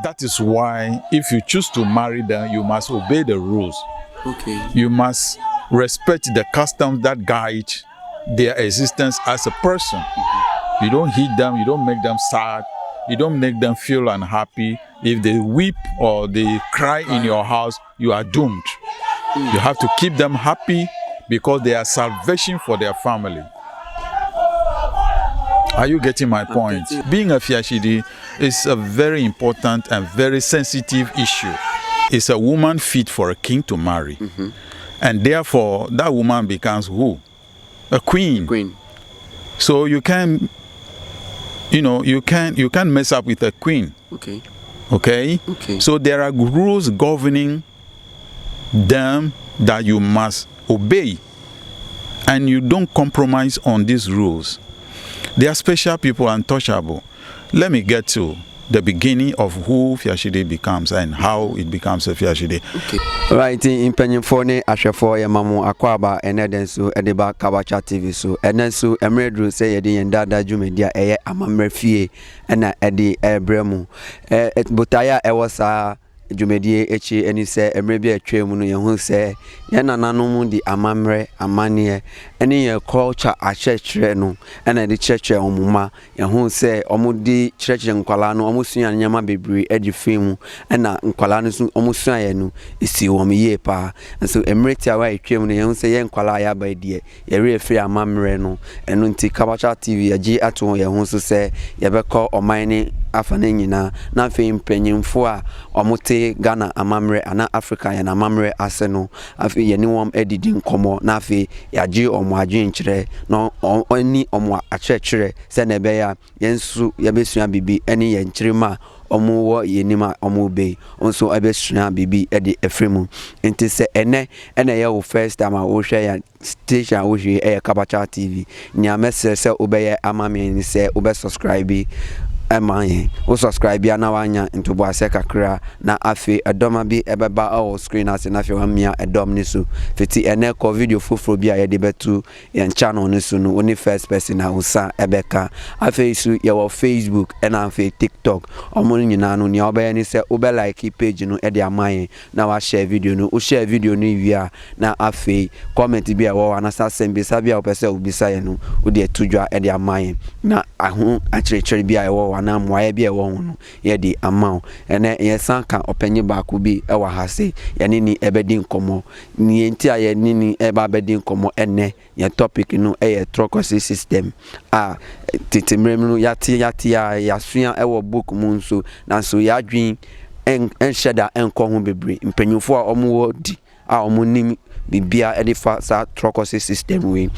That is why if you choose to marry them, you must obey the rules. Okay. You must respect the customs that guide their existence as a person. You don't hit them, you don't make them sad, you don't make them feel unhappy. If they weep or they cry in your house, you are doomed. You have to keep them happy because they are salvation for their family. Are you getting my point? Being a Fiashidi is a very important and very sensitive issue. It's a woman fit for a king to marry. And therefore, that woman becomes who? A queen. So you can, you can mess up with a queen. Okay? So there are rules governing them that you must obey. And you don't compromise on these rules. They are special people, untouchable. Let me get to the beginning of who Fiashidi becomes and how it becomes a Fiashidi. Right, in Pennyphone, Ashafo, Yamamu, Aquaba, and Edensu, Edeba, Kabacha TV, so, and then so, Emredru say, Eddie and Dada Jumedia, Amamrefie, and Eddie Ebremu. Butaya, Ewasa. Jumedie echi eni se emrebi atwa mu no ye hu se ye nananom di amamre amane eni ye culture achechre no ena de chechre omuma ye hu se omudi chechre nkwala no omusua nyama bebre edi fimu ena nkwala no so omusua ye no esi wom ye pa so emreti awa atwa mu no ye hu se ye nkwala ya ba die ye re firi amamre no eno nti Kabacha TV agi ato ye hu so se ye beko oman ni afane nyina na fe mpanyimfo a omote Ghana amamre ana Africa ya na amamre ase no afi ye ni wom edidi nkomo na afi yaji omo adwen kire no oni omo achechire se na be ya yensu ya besua bibi eni ye nchirima omo wo yenima omo be onso abesua bibi edi efremu enti se ene ye wo first time a wo hwe ya station wo hwe Kabacha TV nya message se obeye amame ni se obe subscribe Emanye, o subscribe ya na wanya ntobo ase kakra na afi edoma bi ebeba o screen ase na afi wamia edom ni so fiti ene ko video foforo bi a ye de betu ye channel ni so no oni first person na usa ebeka afi su ye wo Facebook ena afi TikTok omo nyina no ni oba ni se obe like page no e de amanye na wa share video no o share video no wia na afi comment bi a wo anasa sembe sabi a opese obisa ye no o de tudwa e de amanye na ahu achirechiri bi a wo na mwaye bi e wo no ye di amount ene ye sanka openye baako bi e wa hase ye ni ebedi nkomo ni enti a ye ni eba bedi nkomo ene ye topic no e Trokosi system a titimrem no yati ya sua e wo book mu nso na so ya adwen en sheda enko ho bebre mpanyufo a omo wo di a omo nim bibia edifa sa Trokosi system we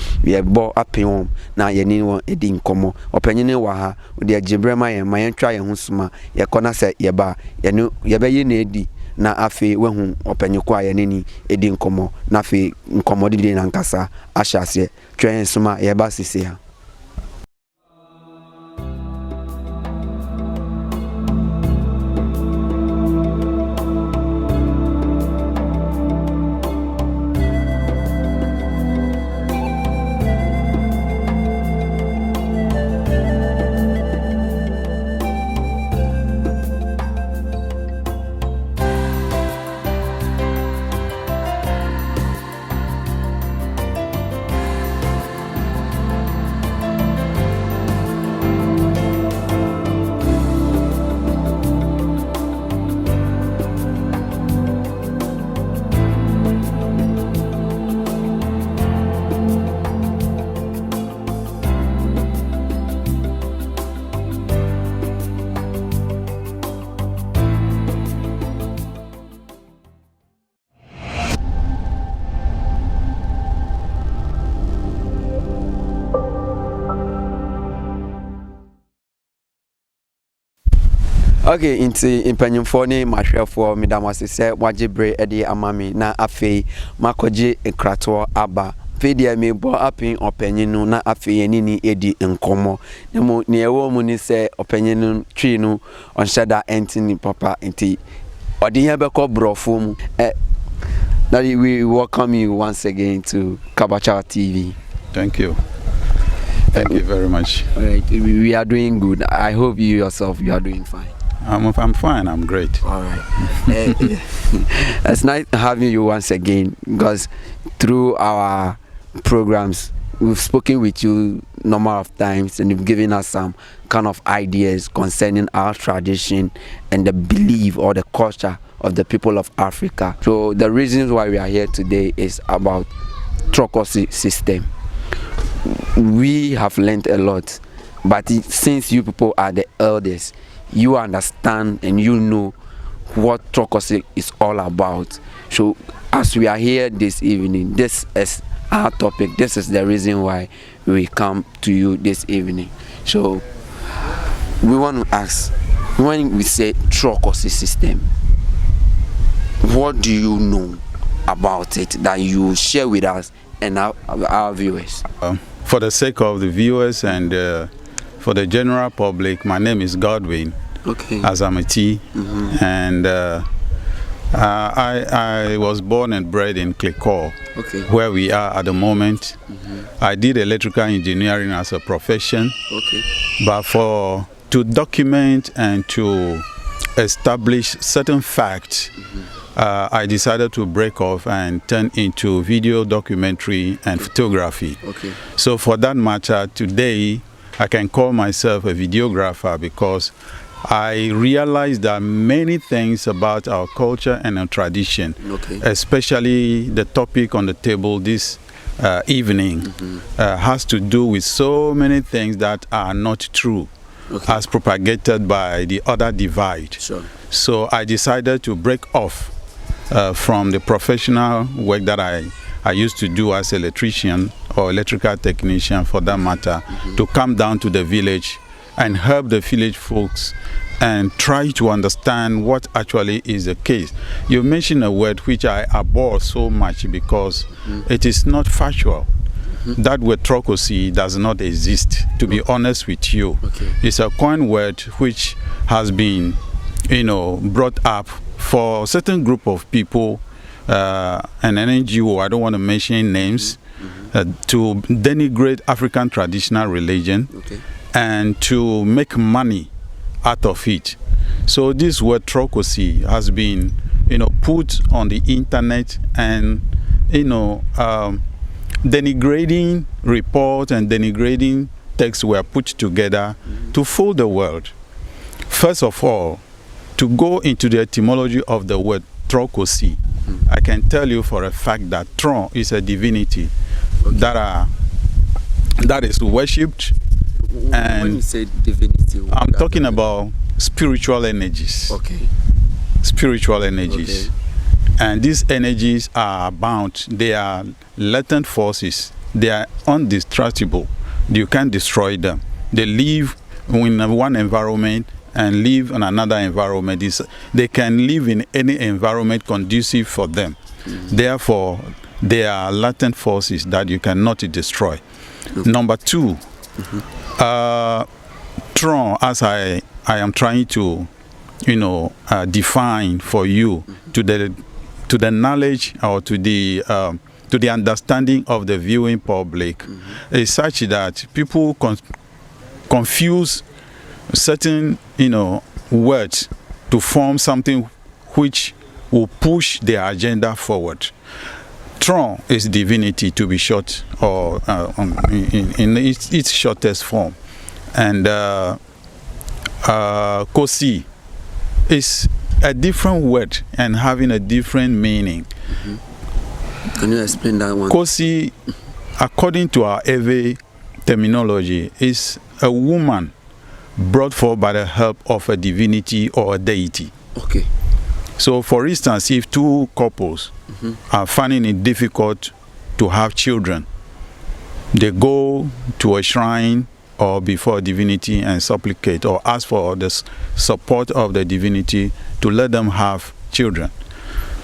bo apem na ye ni won edi nkomo opanyine wa ha odi agibrema ye ma yentwa ye husuma ye kona se ye ba ye no ye be ye na edi na afi wehu opanyiko a ye ni edi nkomo na afi nkomo di na nkasa ahyase twen suma ye ba sisi ha. Okay, inti impanyimfo ni mahwefo medamase se wajebre edi amami na afei makoje ekrato aba fedia me bo apin opanyinu na afei yanini edi nkomo nemo ne ewo mu ni se opanyinu twi no onshada entini papa inti odi beko brofo mu that we welcome you once again to Kabacha TV. Thank you. Thank you very much. All right, we are doing good. I hope you yourself you are doing fine. I'm fine. I'm great. All right. It's nice having you once again, because through our programs, we've spoken with you a number of times, and you've given us some kind of ideas concerning our tradition and the belief or the culture of the people of Africa. So the reasons why we are here today is about Trokosi system. We have learned a lot, but since you people are the elders, you understand and you know what Trokosi is all about. So as we are here this evening, this is our topic. This is the reason why we come to you this evening. So we want to ask, when we say Trokosi system, what do you know about it that you share with us and our viewers? For the sake of the viewers and for the general public, my name is Godwin Azamati, and I was born and bred in Klikor, where we are at the moment. I did electrical engineering as a profession, but to document and to establish certain facts, I decided to break off and turn into video documentary and photography. So for that matter, today I can call myself a videographer, because I realized that many things about our culture and our tradition, especially the topic on the table this evening, has to do with so many things that are not true, as propagated by the other divide. So I decided to break off from the professional work that I used to do as electrician or electrical technician for that matter, to come down to the village and help the village folks and try to understand what actually is the case. You mentioned a word which I abhor so much, because it is not factual. That word Trokosi does not exist, to be honest with you. It's a coin word which has been, brought up for a certain group of people, and an NGO, I don't want to mention names, to denigrate African traditional religion and to make money out of it. So this word Trokosi has been, put on the internet, and, denigrating reports and denigrating texts were put together to fool the world. First of all, to go into the etymology of the word Trokosi, I can tell you for a fact that Tron is a divinity that is worshipped. And when you say divinity, I'm talking about spiritual energies. Spiritual energies. And these energies are bound. They are latent forces. They are indestructible. You can't destroy them. They live in one environment and live in another environment. They can live in any environment conducive for them. Therefore, they are latent forces that you cannot destroy. Number two, Tron, as I am trying to, define for you, to the knowledge or to the understanding of the viewing public, is such that people confuse certain, words to form something which will push their agenda forward. Tron is divinity, to be short, or in its shortest form, and Kosi is a different word and having a different meaning. Can you explain that one? Kosi, according to our Ewe terminology, is a woman brought forth by the help of a divinity or a deity. So, for instance, if two couples are finding it difficult to have children, they go to a shrine or before a divinity and supplicate or ask for the support of the divinity to let them have children.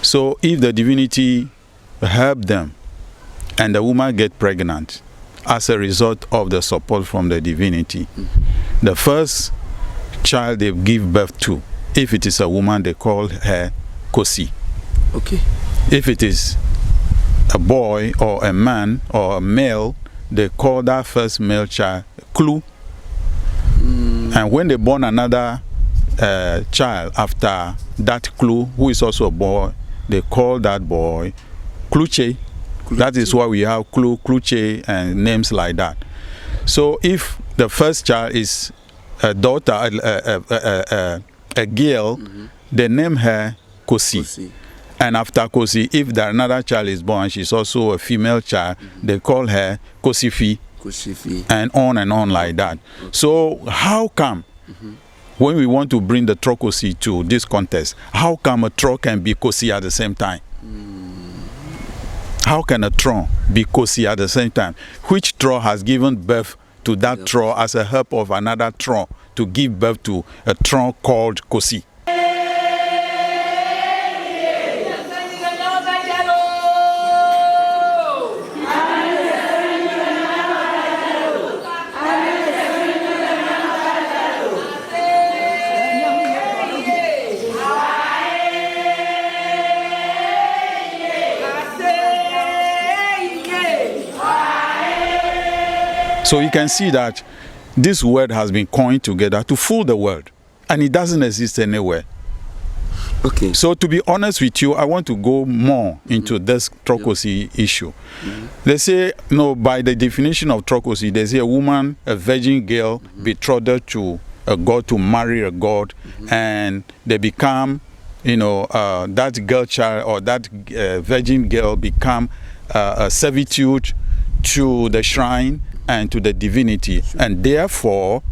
So if the divinity help them and the woman get pregnant as a result of the support from the divinity, the first child they give birth to, if it is a woman, they call her Kosi. If it is a boy or a man or a male, they call that first male child Klu. And when they born another child after that Klu, who is also a boy. They call that boy Kluche. That is why we have Klu, Kluche, and names like that. So if the first child is a daughter, a girl, they name her Kosi. And after Kosi, if there another child is born, she's also a female child, they call her Kosifi. And on like that. So how come when we want to bring the Trokosi to this contest, how come a Tro can be Kosi at the same time? How can a Tro be Kosi at the same time? Which Tro has given birth to that Tro as a help of another Tro to give birth to a Tro called Kosi? So you can see that this word has been coined together to fool the world, and it doesn't exist anywhere. Okay. So to be honest with you, I want to go more into this Trokosi issue. They say, no, by the definition of Trokosi, they say a woman, a virgin girl, betrothed to a god, to marry a god, and they become, that girl child or that virgin girl become a servitude to the shrine and to the divinity, and therefore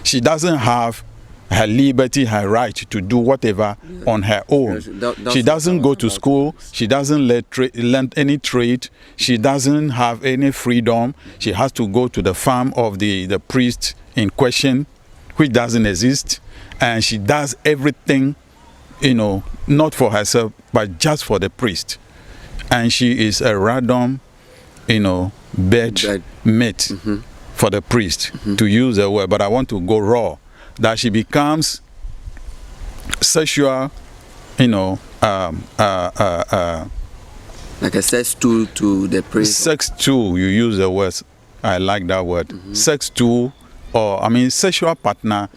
she doesn't have her liberty, her right to do whatever on her own. She doesn't go to school, she doesn't learn any trade, she doesn't have any freedom. She has to go to the farm of the priest in question, which doesn't exist, and she does everything, not for herself but just for the priest, and she is a random bed mate for the priest, to use the word, but I want to go raw, that she becomes sexual, like a sex tool to the priest. Sex tool, you use the word, I like that word. Sex tool, or sexual partner,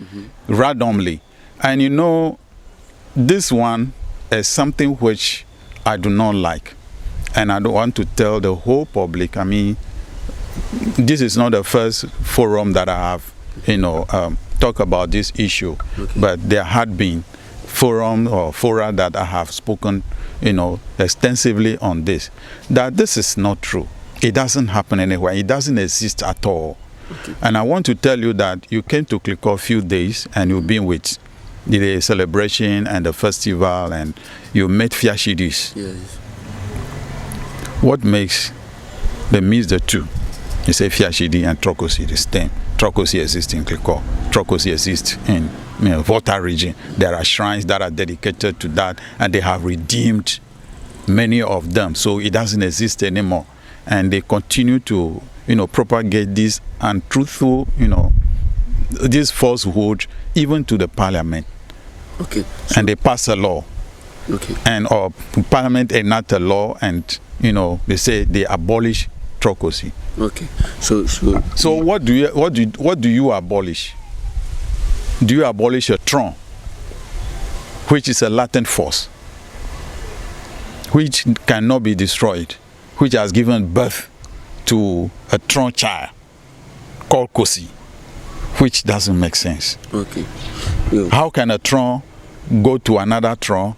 randomly. And this one is something which I do not like. And I don't want to tell the whole public. This is not the first forum that I have, talk about this issue. But there had been fora that I have spoken, extensively on this. That this is not true. It doesn't happen anywhere. It doesn't exist at all. And I want to tell you that you came to Klikor a few days and you've been with the celebration and the festival, and you met Fiashidis. Yes. What makes them mix the two? You say Fia-Shi-Di and Trokosi the same. Trokosi exists in Klikor. Trokosi exists in Volta region. There are shrines that are dedicated to that, and they have redeemed many of them. So it doesn't exist anymore. And they continue to, propagate this untruthful, this falsehood even to the parliament. Okay. And they pass a law. Okay. And parliament enact a law, and they say they abolish Trokosi. Okay. So what do you abolish? Do you abolish a Tron, which is a latent force, which cannot be destroyed, which has given birth to a Tron child called Kosi, which doesn't make sense. Okay. How can a Tron go to another Tron,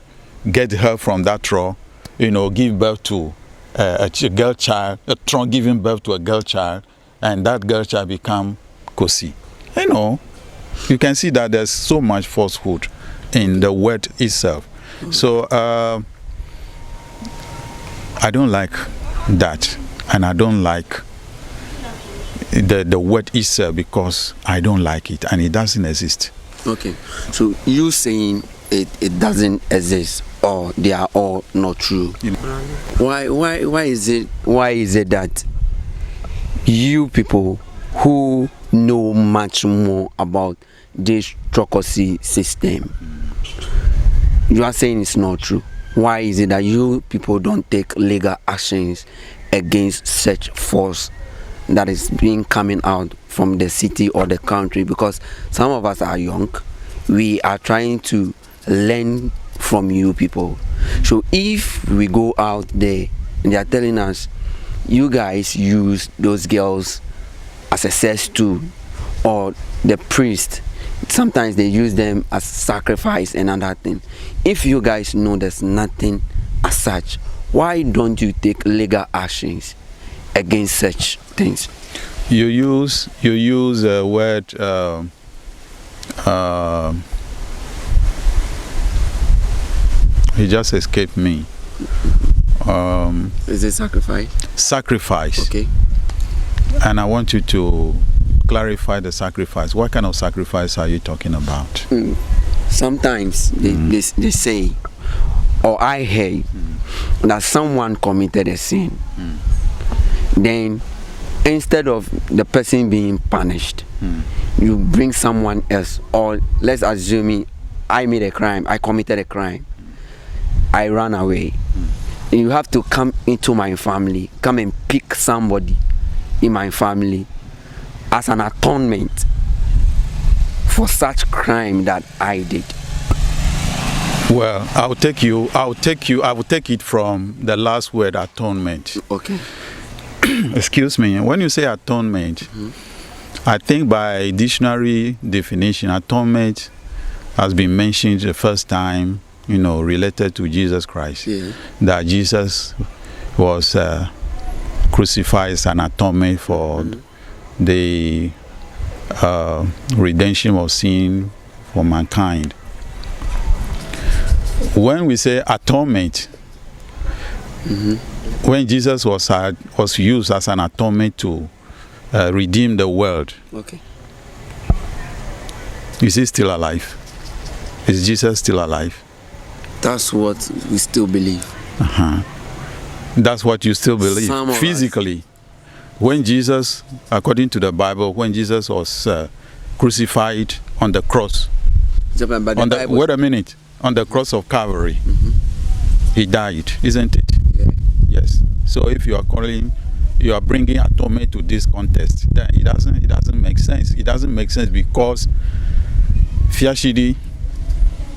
get her from that Tron, give birth to a girl child, a Tron giving birth to a girl child, and that girl child become Kosi? You can see that there's so much falsehood in the word itself. So I don't like that, and I don't like the word itself because I don't like it, and it doesn't exist. Okay, so you saying it doesn't exist, or they are all not true? Why is it that you people who know much more about this Trokosi system, you are saying it's not true? Why is it that you people don't take legal actions against such force that is being coming out from the city or the country? Because some of us are young, we are trying to learn from you people. So if we go out there and they are telling us, you guys use those girls as a sex tool, or the priest, sometimes they use them as sacrifice and other thing. If you guys know there's nothing as such, why don't you take legal actions against such things? You use a word. He just escaped me. Is it sacrifice? Sacrifice. Okay. And I want you to clarify the sacrifice. What kind of sacrifice are you talking about? Sometimes they say, or I hear that someone committed a sin. Then instead of the person being punished, you bring someone else, or let's assume I made a crime, I committed a crime, I ran away. You have to come into my family, come and pick somebody in my family as an atonement for such crime that I did. Well, I will take it from the last word, atonement. Okay. Excuse me. When you say atonement, I think by dictionary definition, atonement has been mentioned the first time, related to Jesus Christ. Yeah. That Jesus was crucified as an atonement for the redemption of sin for mankind. When we say atonement, when Jesus was used as an atonement to redeem the world, okay, is he still alive? Is Jesus still alive? That's what we still believe. That's what you still believe. Physically, when Jesus, according to the Bible, when Jesus was crucified on the cross, wait a minute, on the cross of Calvary, he died, isn't it? Yeah. Yes. So if you are bringing atonement to this context, then it doesn't make sense. It doesn't make sense because Fiashidi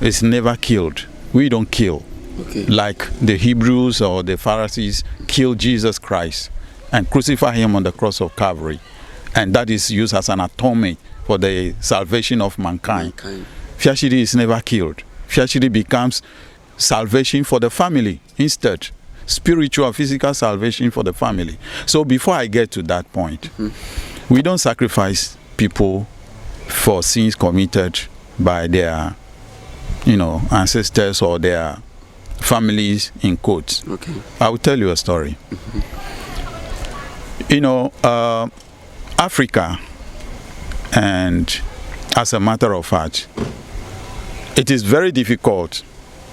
is never killed. We don't kill. Okay. Like the Hebrews or the Pharisees killed Jesus Christ and crucified him on the cross of Calvary, and that is used as an atonement for the salvation of mankind. Fiashidi is never killed. Fiashidi becomes salvation for the family instead. Spiritual, physical salvation for the family. So before I get to that point, we don't sacrifice people for sins committed by their ancestors or their families, in quotes. Okay. I will tell you a story. Africa, and as a matter of fact, it is very difficult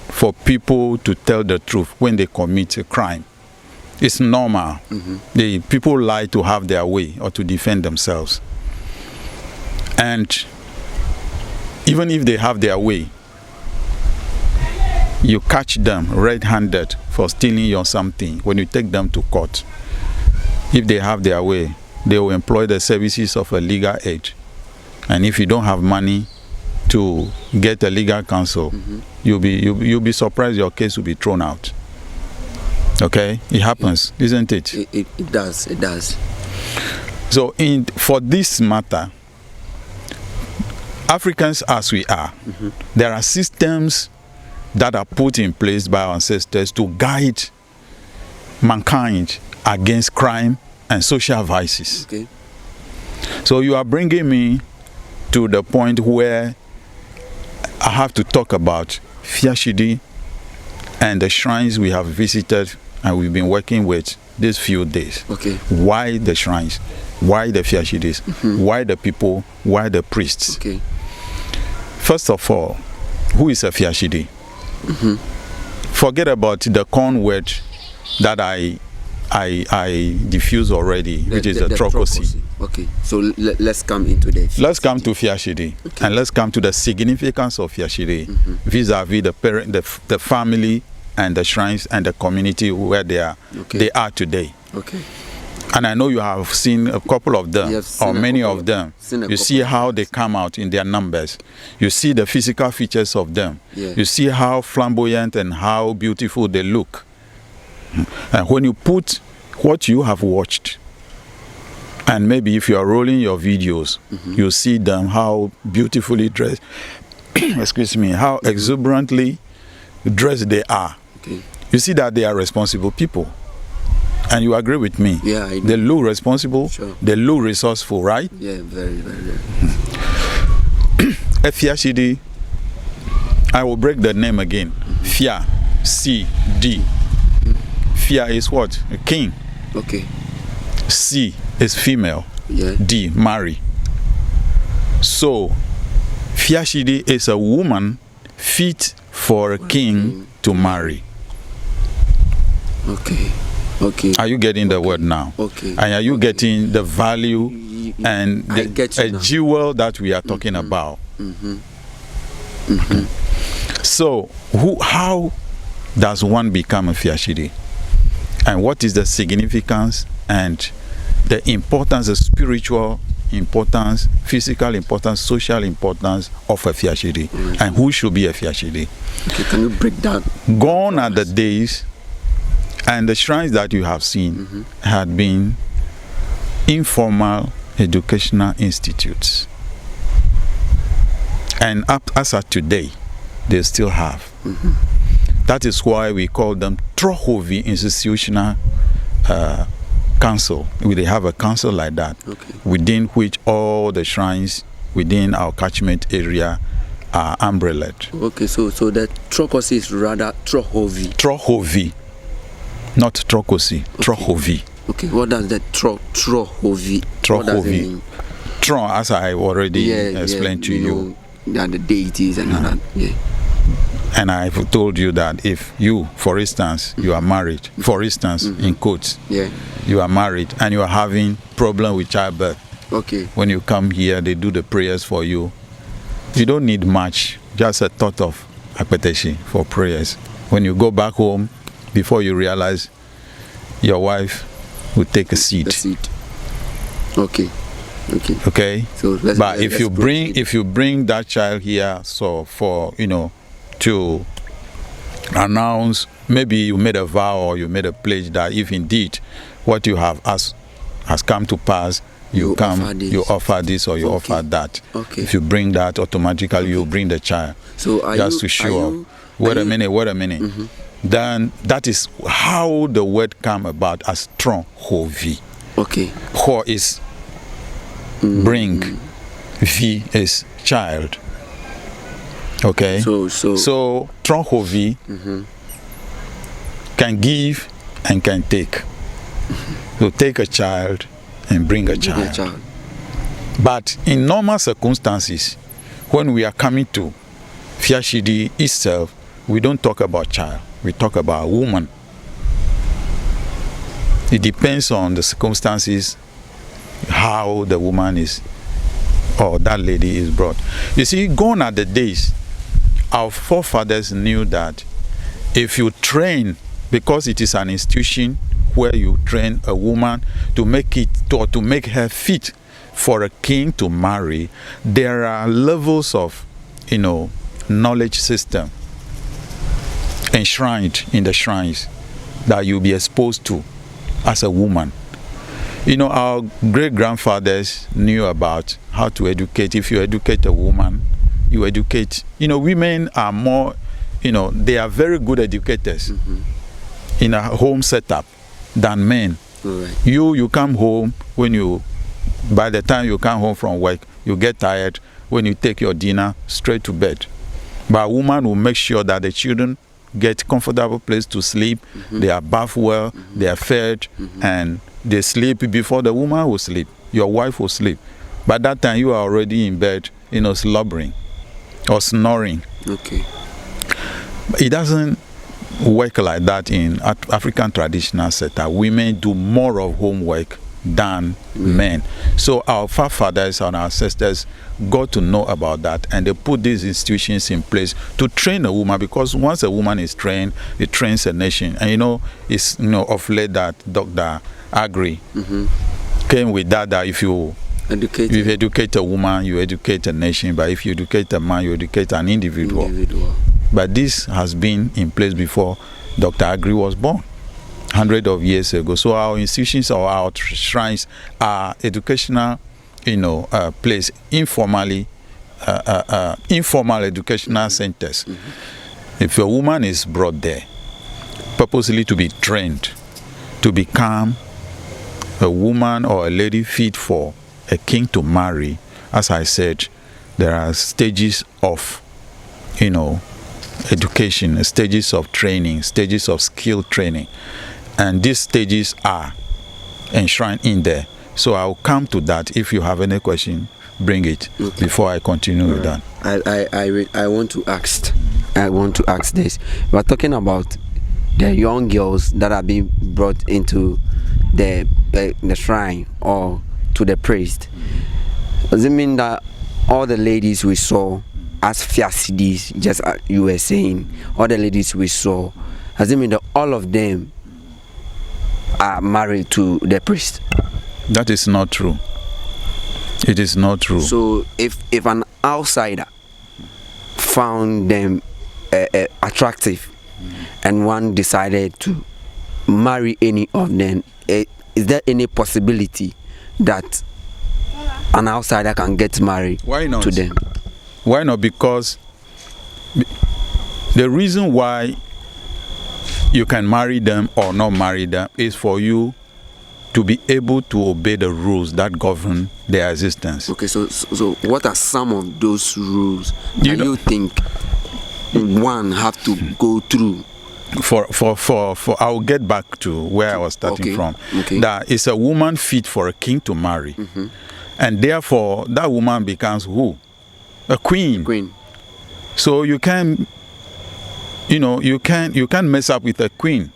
for people to tell the truth when they commit a crime. It's normal. The people lie to have their way or to defend themselves. And even if they have their way, you catch them red-handed for stealing your something when you take them to court. If they have their way, they will employ the services of a legal aid. And if you don't have money to get a legal counsel, you'll be surprised your case will be thrown out. Okay? It happens, isn't it? It does. So for this matter, Africans as we are, there are systems that are put in place by our ancestors to guide mankind against crime and social vices. Okay. So you are bringing me to the point where I have to talk about Fiashidi and the shrines we have visited and we've been working with these few days. Okay. Why the shrines? Why the Fiashidis? Why the people? Why the priests? Okay. First of all, who is a Fiashidi? Forget about the corn word that I diffuse already, which is the Trokosi. Okay, so let's come into that. Let's come to Fiashidi, and let's come to the significance of Fiashidi vis-a-vis the family and the shrines and the community where they are today. Okay. And I know you have seen a couple of them, or many of them. You see how they come out in their numbers. You see the physical features of them. Yeah. You see how flamboyant and how beautiful they look. And when you put what you have watched, and maybe if you are rolling your videos, you see them, how beautifully dressed, excuse me, how exuberantly dressed they are. Okay. You see that they are responsible people. And you agree with me? Yeah, I do. They look responsible. Sure. They look resourceful, right? Yeah, very, very, A Fiashidi, I will break the name again. Fia-Shi-Di. Fia is what? A king. Okay. Si is female. Yeah. D, marry. So, Fiashidi is a woman fit for a king to marry. Okay. Okay. Are you getting the word now? Okay. And are you getting the value and a jewel that we are talking about? So, how does one become a Fiashidi? And what is the significance and the importance, the spiritual importance, physical importance, social importance of a Fiashidi? And who should be a Fiashidi? Okay, can you break down? Gone are the days, and the shrines that you have seen had been informal educational institutes. And up as of today, they still have. That is why we call them Trokosi institutional council. They have a council like that, within which all the shrines within our catchment area are umbrellaed. Okay, so the Trokosi is rather Trokosi. Trokosi, not Trokosi. Trokosi. Okay, what does that Trokosi? Trokosi. Tron, as I already explained to you. They are the deities and all that. Yeah. And I've told you that if you, for instance, you are married, for instance, in quotes, you are married and you are having problem with childbirth. Okay. When you come here, they do the prayers for you. You don't need much, just a thought of akpeteshi for prayers. When you go back home, before you realize, your wife will take a seat. The seat. Okay. Okay. Okay. So but if you bring that child here, so for to announce, maybe you made a vow or you made a pledge that if indeed what you have asked has come to pass, you offer this or you offer that. Okay. If you bring that, automatically you bring the child. So just to show up. Wait a minute. Then that is how the word come about as Trokosi. Okay. Ho is bring, V is child. Okay. So Trokosi can give and can take. So take a child and bring a child. But in normal circumstances, when we are coming to Fiashidi itself, we don't talk about child. We talk about woman. It depends on the circumstances, how the woman is, or that lady is brought. You see, gone are the days, our forefathers knew that if you train, because it is an institution where you train a woman to make her fit for a king to marry, there are levels of, knowledge system enshrined in the shrines that you'll be exposed to as a woman. Our great-grandfathers knew about how to educate. If you educate a woman, you educate. Women are more, they are very good educators in a home setup than men. Right. You come home by the time you come home from work, you get tired. When you take your dinner, straight to bed. But a woman will make sure that the children get comfortable place to sleep, they are bathed well, they are fed, and they sleep before the woman will sleep. Your wife will sleep. By that time, you are already in bed, slobbering or snoring. Okay. But it doesn't work like that in African traditional setup. Women do more of homework than men. So our forefathers and our ancestors got to know about that, and they put these institutions in place to train a woman, because once a woman is trained, it trains a nation. And it's of late that Dr. Agri came with that if you educate a woman, you educate a nation, but if you educate a man, you educate an individual. But this has been in place before Dr. Agri was born, hundreds of years ago. So our institutions or our shrines are educational, place, informal educational centers. If a woman is brought there, purposely to be trained, to become a woman or a lady fit for a king to marry, as I said, there are stages of, education, stages of training, stages of skill training. And these stages are enshrined in there. So I'll come to that. If you have any question, bring it before I continue with that. I want to ask this. We're talking about the young girls that are being brought into the shrine or to the priest. Does it mean that all the ladies we saw as Fiashidi, just as you were saying, all the ladies we saw, does it mean that all of them are married to the priest? That is not true. It is not true. So if an outsider found them attractive and one decided to marry any of them, is there any possibility that an outsider can get married to them? Why not? Because the reason why you can marry them or not marry them is for you to be able to obey the rules that govern their existence. Okay, so what are some of those rules that you think one have to go through? I will get back to where I was starting from. Okay. That is a woman fit for a king to marry, and therefore that woman becomes who? A queen. So you can, you can't mess up with a queen.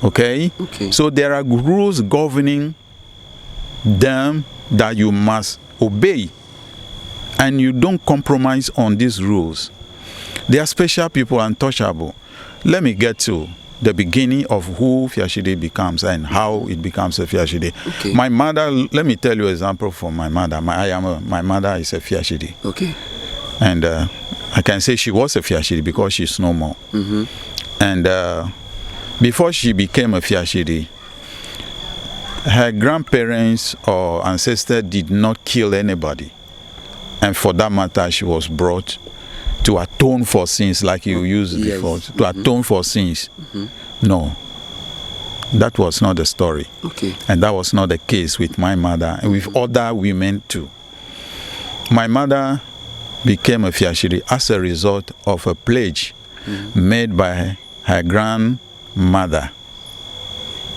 Okay. So there are rules governing them that you must obey, and you don't compromise on these rules. They are special people, untouchable. Let me get to the beginning of who Fiashidi becomes and how it becomes a Fiashidi. Okay. My mother, let me tell you an example from my mother. My mother is a Fiashidi. Okay. And I can say she was a Fiashidi because she's no more. And before she became a Fiashidi, her grandparents or ancestors did not kill anybody. And for that matter, she was brought to atone for sins, like you used before, to atone for sins. No, that was not the story. And that was not the case with my mother and with other women too. My mother became a Fiashidi as a result of a pledge made by her grandmother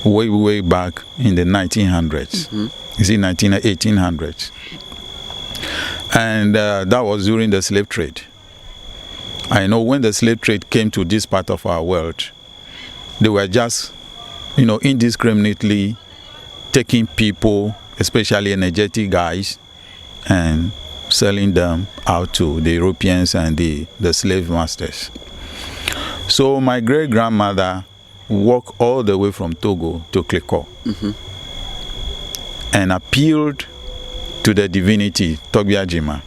way back in the 1900s. You see, 1800s. And that was during the slave trade. I know when the slave trade came to this part of our world, they were just, indiscriminately taking people, especially energetic guys, and selling them out to the Europeans and the slave masters. So my great-grandmother walked all the way from Togo to Klikor and appealed to the divinity, Kli-Adzima,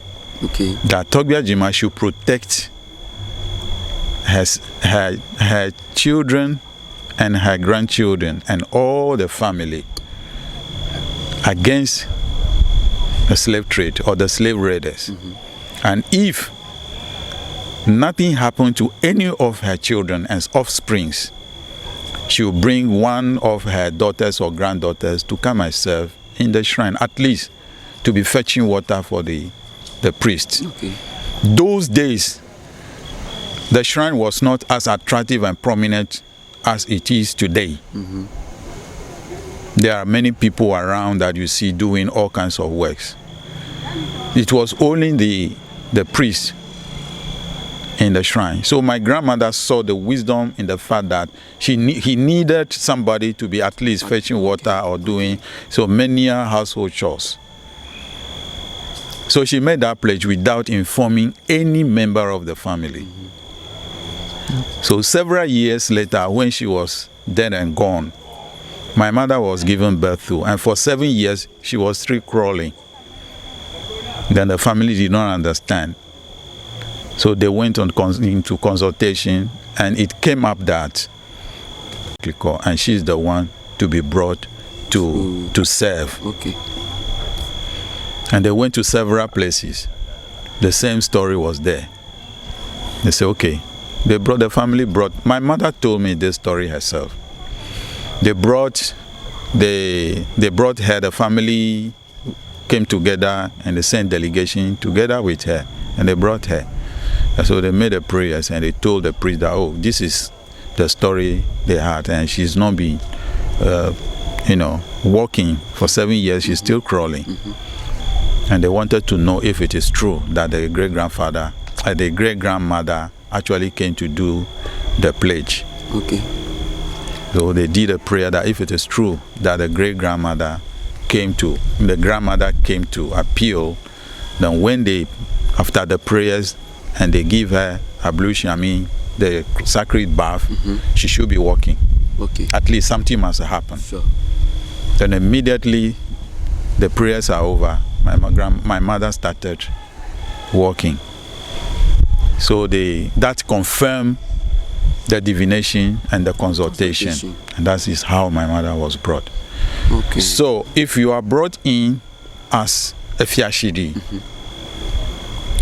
that Kli-Adzima should protect her children and her grandchildren and all the family against the slave trade or the slave raiders. And if nothing happened to any of her children and offsprings, she will bring one of her daughters or granddaughters to come and serve in the shrine, at least to be fetching water for the priest. Those days, the shrine was not as attractive and prominent as it is today. There are many people around that you see doing all kinds of works. It was only the priest in the shrine. So my grandmother saw the wisdom in the fact that he needed somebody to be at least fetching water or doing so many household chores. So she made that pledge without informing any member of the family. So several years later, when she was dead and gone, my mother was given birth to, and for 7 years she was still crawling. Then the family did not understand. So they went into consultation, and it came up that klikor, and she's the one to be brought to serve. Okay. And they went to several places. The same story was there. They said, okay. The family brought, my mother told me this story herself. They brought her, the family came together and they sent delegation together with her, and they brought her. And so they made a prayers and they told the priest that, oh, this is the story they had, and she's not been, walking for 7 years, she's still crawling. And they wanted to know if it is true that the great-grandmother actually came to do the pledge. Okay. So they did a prayer that if it is true that the grandmother came to appeal, then when after the prayers and they give her ablution, the sacred bath, she should be walking. Okay. At least something must happen. Sure. Then immediately the prayers are over, my mother started walking. So that confirmed the divination and the consultation. And that is how my mother was brought. Okay. So if you are brought in as a Fiashidi,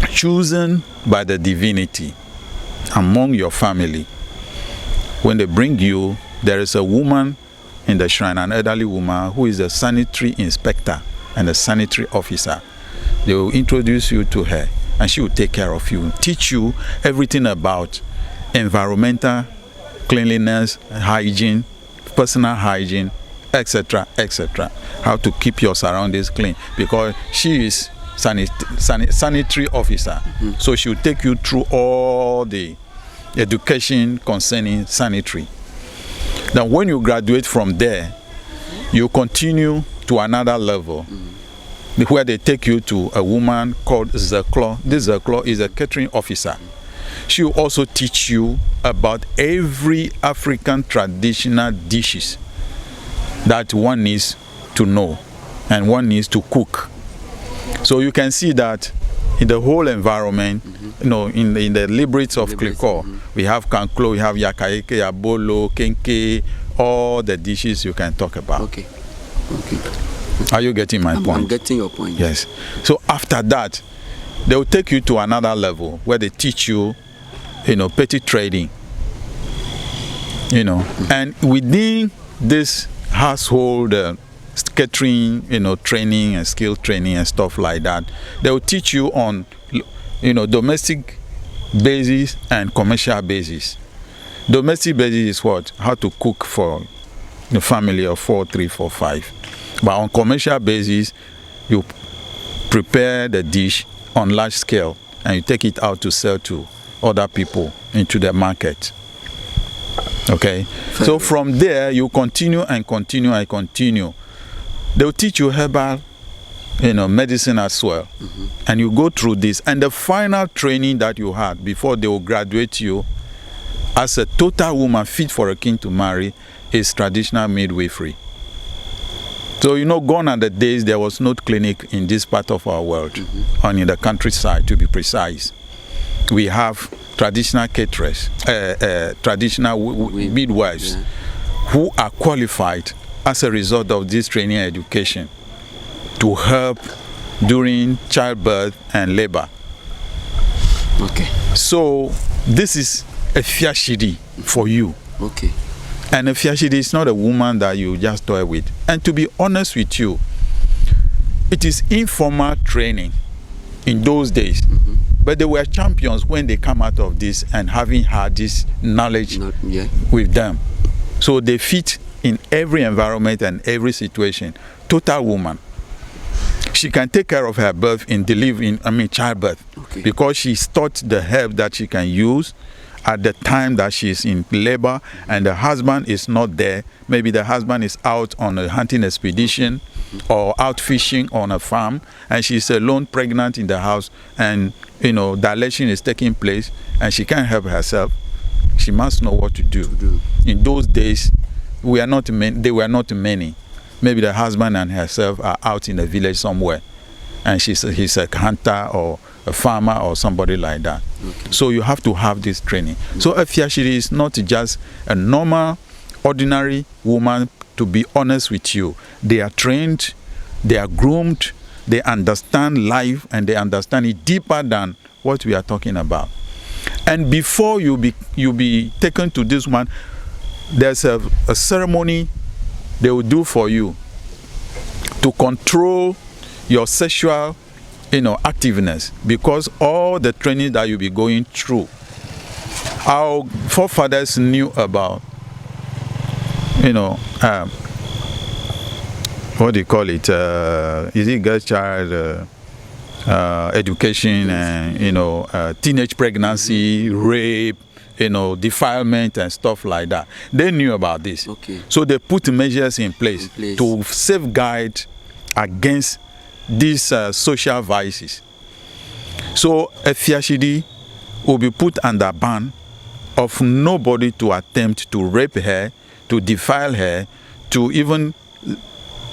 chosen by the divinity among your family, when they bring you, there is a woman in the shrine, an elderly woman who is a sanitary inspector and a sanitary officer. They will introduce you to her, and she will take care of you, teach you everything about environmental cleanliness, hygiene, personal hygiene, etc., etc. How to keep your surroundings clean, because she is sanitary officer. So she will take you through all the education concerning sanitary. Then when you graduate from there, you continue to another level, where they take you to a woman called Zeklor. This Zeklor is a catering officer. She will also teach you about every African traditional dishes that one needs to know and one needs to cook. So you can see that in the whole environment, in the liberates of klikor, we have kanklo, we have yakaike, yabolo, kenke, all the dishes you can talk about. Okay. Okay. Are you getting my point? I'm getting your point. Yes. So after that, they will take you to another level where they teach you, petty trading. And within this household catering, training and skill training and stuff like that, they will teach you on, domestic basis and commercial basis. Domestic basis is what? How to cook for the family of 4, 3, 4, 5. But on commercial basis, you prepare the dish on large scale and you take it out to sell to other people into the market. Okay? So from there, you continue and continue and continue. They'll teach you herbal, medicine as well. And you go through this. And the final training that you had before they will graduate you as a total woman fit for a king to marry is traditional midwifery. So, gone are the days there was no clinic in this part of our world, or in the countryside to be precise. We have traditional caterers, traditional midwives who are qualified as a result of this training and education to help during childbirth and labor. Okay. So this is a Fiashidi for you. Okay. And a Fiashidi is not a woman that you just toy with. And to be honest with you, it is informal training in those days. But they were champions when they come out of this and having had this knowledge with them. So they fit in every environment and every situation. Total woman. She can take care of her birth in childbirth. Okay. Because she's taught the herb that she can use at the time that she's in labor and the husband is not there. Maybe the husband is out on a hunting expedition or out fishing on a farm, and she's alone pregnant in the house, and dilation is taking place and she can't help herself. She must know what to do. In those days, they were not many. Maybe the husband and herself are out in the village somewhere, and he's a hunter or a farmer or somebody like that. Okay. So you have to have this training. So a Fiashidi is not just a normal, ordinary woman. To be honest with you, they are trained, they are groomed, they understand life, and they understand it deeper than what we are talking about. And before you be taken to this one, there's a ceremony they will do for you to control your sexual activeness, because all the training that you'll be going through, our forefathers knew about what do you call it, is it girl child education, and teenage pregnancy, rape, defilement and stuff like that. They knew about this. Okay. So they put measures in place to safeguard against these social vices. So a Fiashidi will be put under ban of nobody to attempt to rape her, to defile her, to even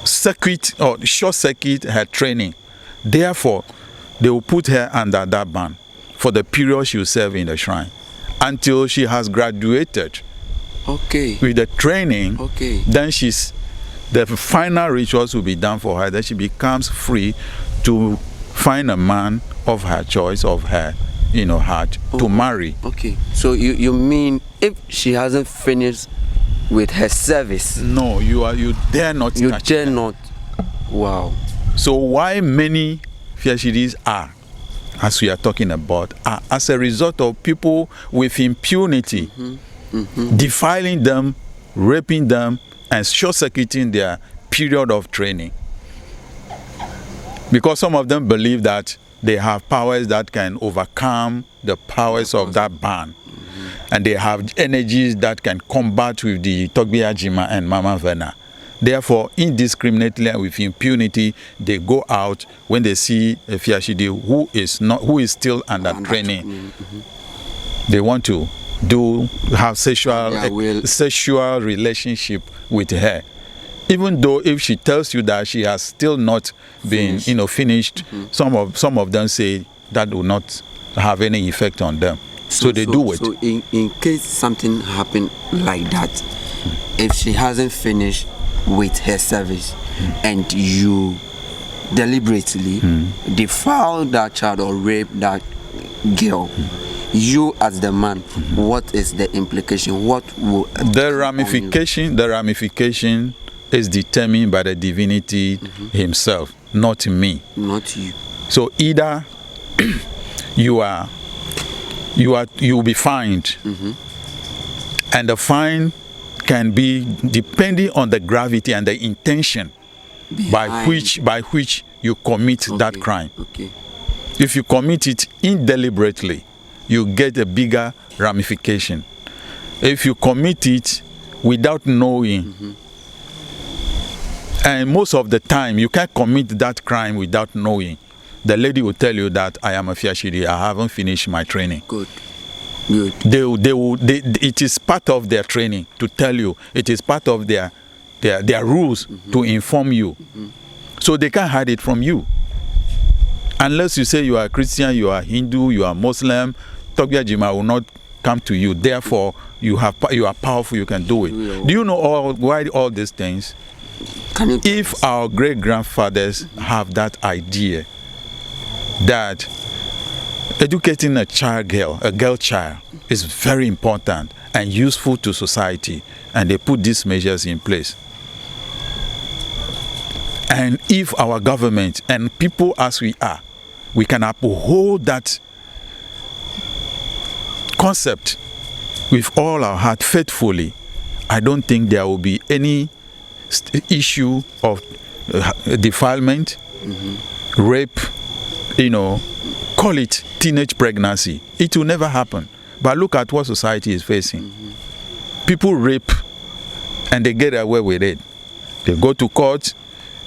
short circuit her training. Therefore, they will put her under that ban for the period she will serve in the shrine until she has graduated. Okay. With the training, okay. Then the final rituals will be done for her. Then she becomes free to find a man of her choice, of her heart, to marry. Okay. So you mean if she hasn't finished with her service? No, you dare not. You dare not. Wow. So why many Fiashidis are, as we are talking about, are as a result of people with impunity, defiling them, raping them, and short-circuiting their period of training. Because some of them believe that they have powers that can overcome the powers of that ban. And they have energies that can combat with the Kli-Adzima and Mama Vena. Therefore, indiscriminately and with impunity, they go out when they see a Fiashidi who is still under training. They want to have sexual relationship with her. Even though if she tells you that she has still not been finished, some of them say that will not have any effect on them. So they do it. So in case something happened like that, if she hasn't finished with her service and you deliberately defile that child or rape that girl, you as the man, what is the implication? What will the ramification is determined by the divinity himself, not me, not you. So either you will be fined, and the fine can be depending on the gravity and the intention by which you commit that crime. Okay. If you commit it indeliberately, you get a bigger ramification. If you commit it without knowing, and most of the time you can't commit that crime without knowing, the lady will tell you that I am a Fiashidi, I haven't finished my training. Good. It is part of their training to tell you. It is part of their rules to inform you. So they can't hide it from you. Unless you say you are Christian, you are Hindu, you are Muslim, Kli-Adzima will not come to you. Therefore, you are powerful, you can do it. Do you know why all these things? If our great-grandfathers have that idea that educating a girl child is very important and useful to society, and they put these measures in place. And if our government and people as we are, we can uphold that concept with all our heart faithfully, I don't think there will be any issue of defilement, rape, call it teenage pregnancy. It will never happen. But look at what society is facing. People rape and they get away with it. They go to court,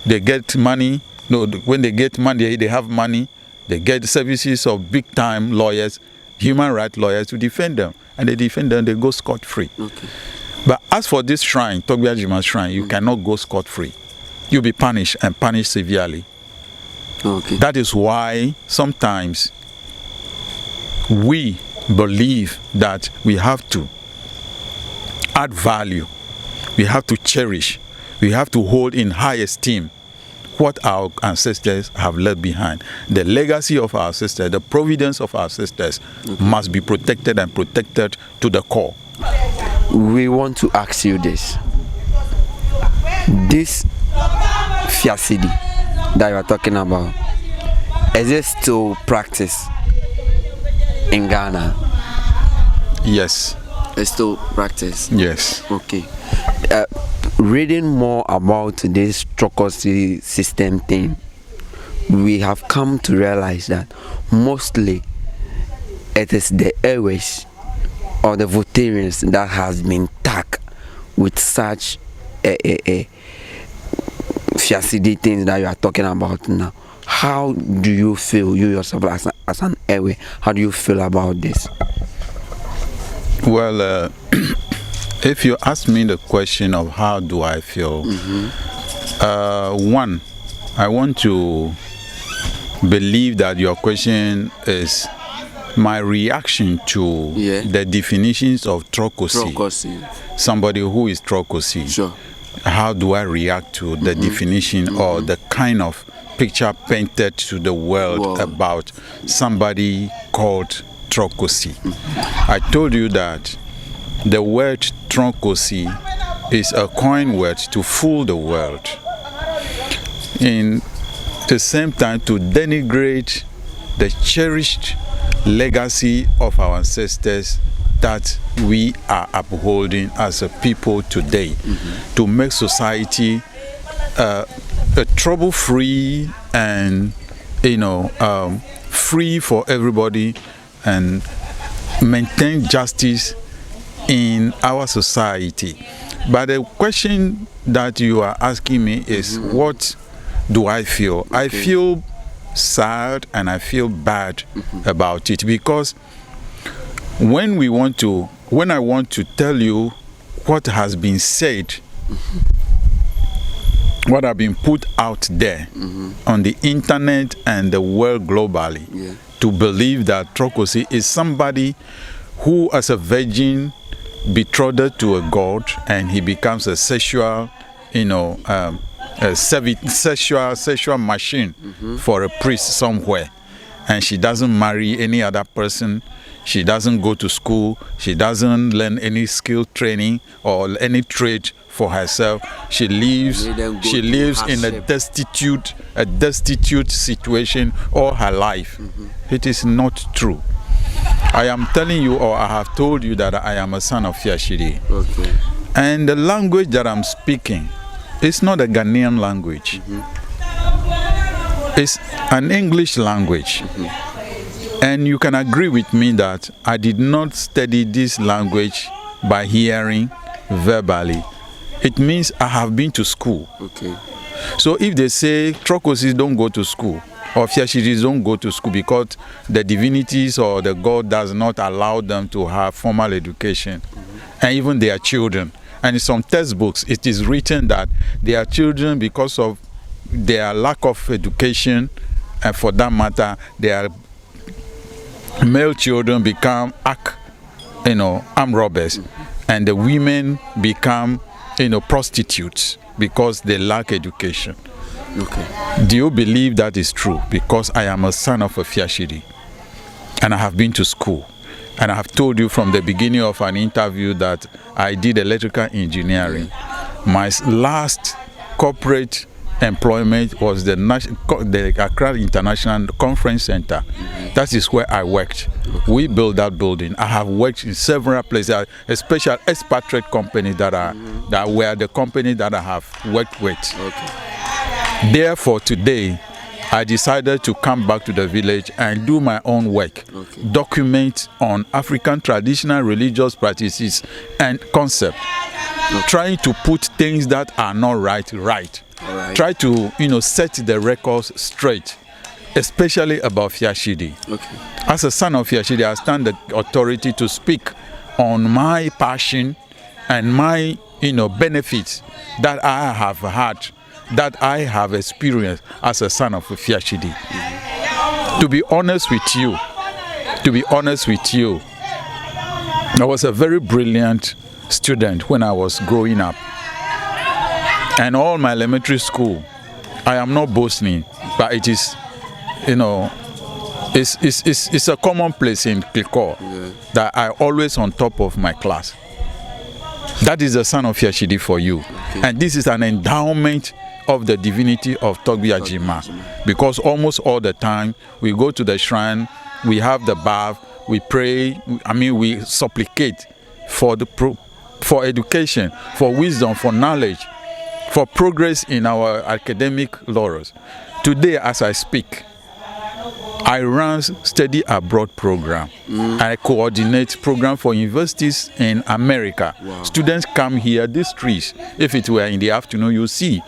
they get money. No, when they get money, they have money. They get services of big-time lawyers, human rights lawyers to defend them. And they defend them, they go scot-free. Okay. But as for this shrine, Kli-Adzima shrine, you cannot go scot-free. You'll be punished, and punished severely. Okay. That is why sometimes we believe that we have to add value, we have to cherish, we have to hold in high esteem what our ancestors have left behind. The legacy of our ancestors, the providence of our ancestors must be protected, and protected to the core. We want to ask you this. This Fiashidi that you are talking about, is it still practiced in Ghana? Yes. It's still practiced? Yes. Okay. Reading more about this Trokosi system thing, we have come to realize that mostly it is the airways or the Voltarians that has been tagged with such a Fiashidi things that you are talking about now. How do you feel, you yourself as an airway, how do you feel about this? Well, if you ask me the question of how do I feel, one, I want to believe that your question is my reaction to the definitions of Trokosi. Somebody who is Trokosi. Sure. How do I react to the definition or the kind of picture painted to the world about somebody called Trokosi? I told you that the word Trokosi is a coin word to fool the world. In the same time, to denigrate the cherished legacy of our ancestors that we are upholding as a people today, to make society a trouble-free and free for everybody, and maintain justice in our society. But the question that you are asking me is, what do I feel? I feel sad and I feel bad about it, because when I want to tell you what has been said, what have been put out there on the internet and the world globally, to believe that Trokosi is somebody who, as a virgin, betrothed to a god, and he becomes a sexual, sexual machine for a priest somewhere, and she doesn't marry any other person, she doesn't go to school, she doesn't learn any skill training or any trade for herself. She lives in a destitute situation all her life. It is not true. I am telling you, or I have told you, that I am a son of Fiashidi. Okay. And the language that I'm speaking is not a Ghanaian language. It's an English language. And you can agree with me that I did not study this language by hearing verbally. It means I have been to school. Okay. So if they say Trokosis don't go to school, or Fiashidis don't go to school because the divinities or the god does not allow them to have formal education, and even their children. And in some textbooks, it is written that their children, because of their lack of education, and for that matter, their male children become armed robbers, and the women become prostitutes because they lack education. Okay. Do you believe that is true? Because I am a son of a Fiashidi, and I have been to school, and I have told you from the beginning of an interview that I did electrical engineering. My last corporate employment was the Accra International Conference Center. That is where I worked. We built that building. I have worked in several places, especially expatriate companies that were the company that I have worked with. Okay. Therefore, today, I decided to come back to the village and do my own work, document on African traditional religious practices and concept, trying to put things that are not right. Try to set the records straight, especially about Fiashidi. Okay. As a son of Fiashidi, I stand the authority to speak on my passion and my benefits that I have had, that I have experienced as a son of Fiashidi. To be honest with you, I was a very brilliant student when I was growing up. And all my elementary school, I am not boasting, but it is, it's a commonplace in klikor that I always on top of my class. That is the son of Fiashidi for you. Okay. And this is an endowment of the divinity of Kli-Adzima, because almost all the time we go to the shrine, we have the bath, we pray, we supplicate for education, for wisdom, for knowledge, for progress in our academic laurels. Today, as I speak, I run study abroad program. I coordinate program for universities in America. Wow. Students come here. These trees, if it were in the afternoon, you see.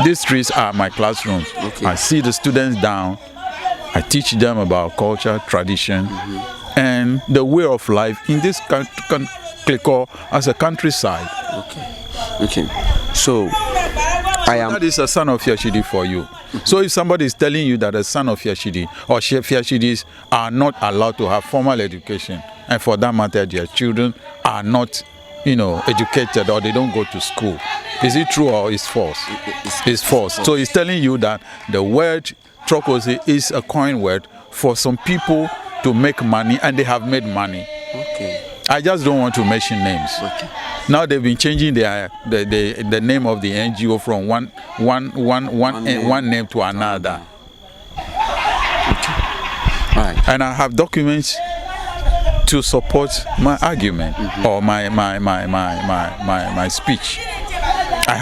These trees are my classrooms. Okay. I see the students down. I teach them about culture, tradition, and the way of life in this klikor as a countryside. Okay. So that is a son of Fiashidi for you. So if somebody is telling you that a son of Fiashidi or Fiashidis are not allowed to have formal education, and for that matter their children are not educated, or they don't go to school, is it true or is false? It's false. So he's telling you that the word Trokosi is a coin word for some people to make money, and they have made money. Okay. I just don't want to mention names. Okay. Now they've been changing the name of the NGO from one name to another. Okay. Right. And I have documents to support my argument or my speech. I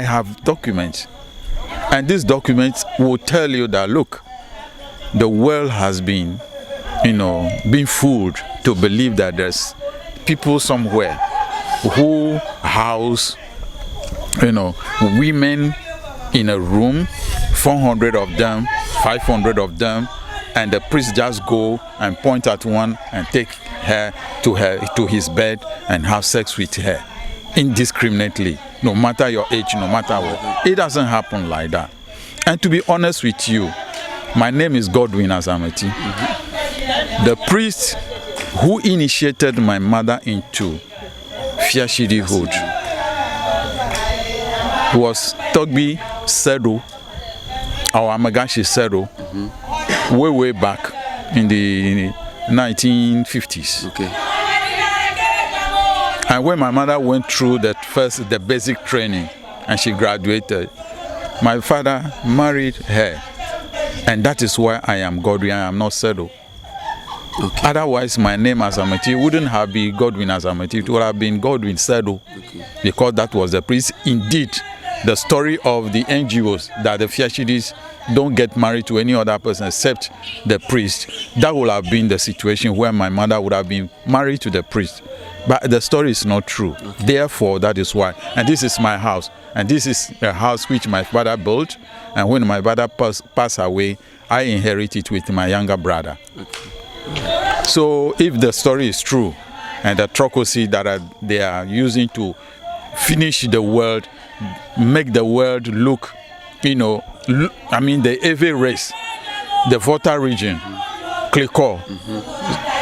have documents, and these documents will tell you that look, the world has been fooled to believe that there's people somewhere who house, women in a room, 400 of them, 500 of them, and the priest just go and point at one and take her to his bed and have sex with her indiscriminately, no matter your age, no matter what. It doesn't happen like that. And to be honest with you, my name is Godwin Azameti. The priest who initiated my mother into Fiashidihood was Togbi Sedo, or Amagashi Sedo, way back in the 1950s. Okay. And when my mother went through the basic training and she graduated, my father married her, and that is why I am Godwin. I am not Sedo. Okay. Otherwise, my name Azameti wouldn't have been Godwin Azameti. It would have been Godwin Sedo, because that was the priest. Indeed, the story of the NGOs that the Fiashidis don't get married to any other person except the priest, that would have been the situation where my mother would have been married to the priest. But the story is not true. Okay. Therefore, that is why. And this is my house. And this is a house which my father built. And when my father passed away, I inherited it with my younger brother. Okay. So if the story is true, and the Trokosi that they are using to finish the world, make the world look, the Ewe race, the Volta region, klikor,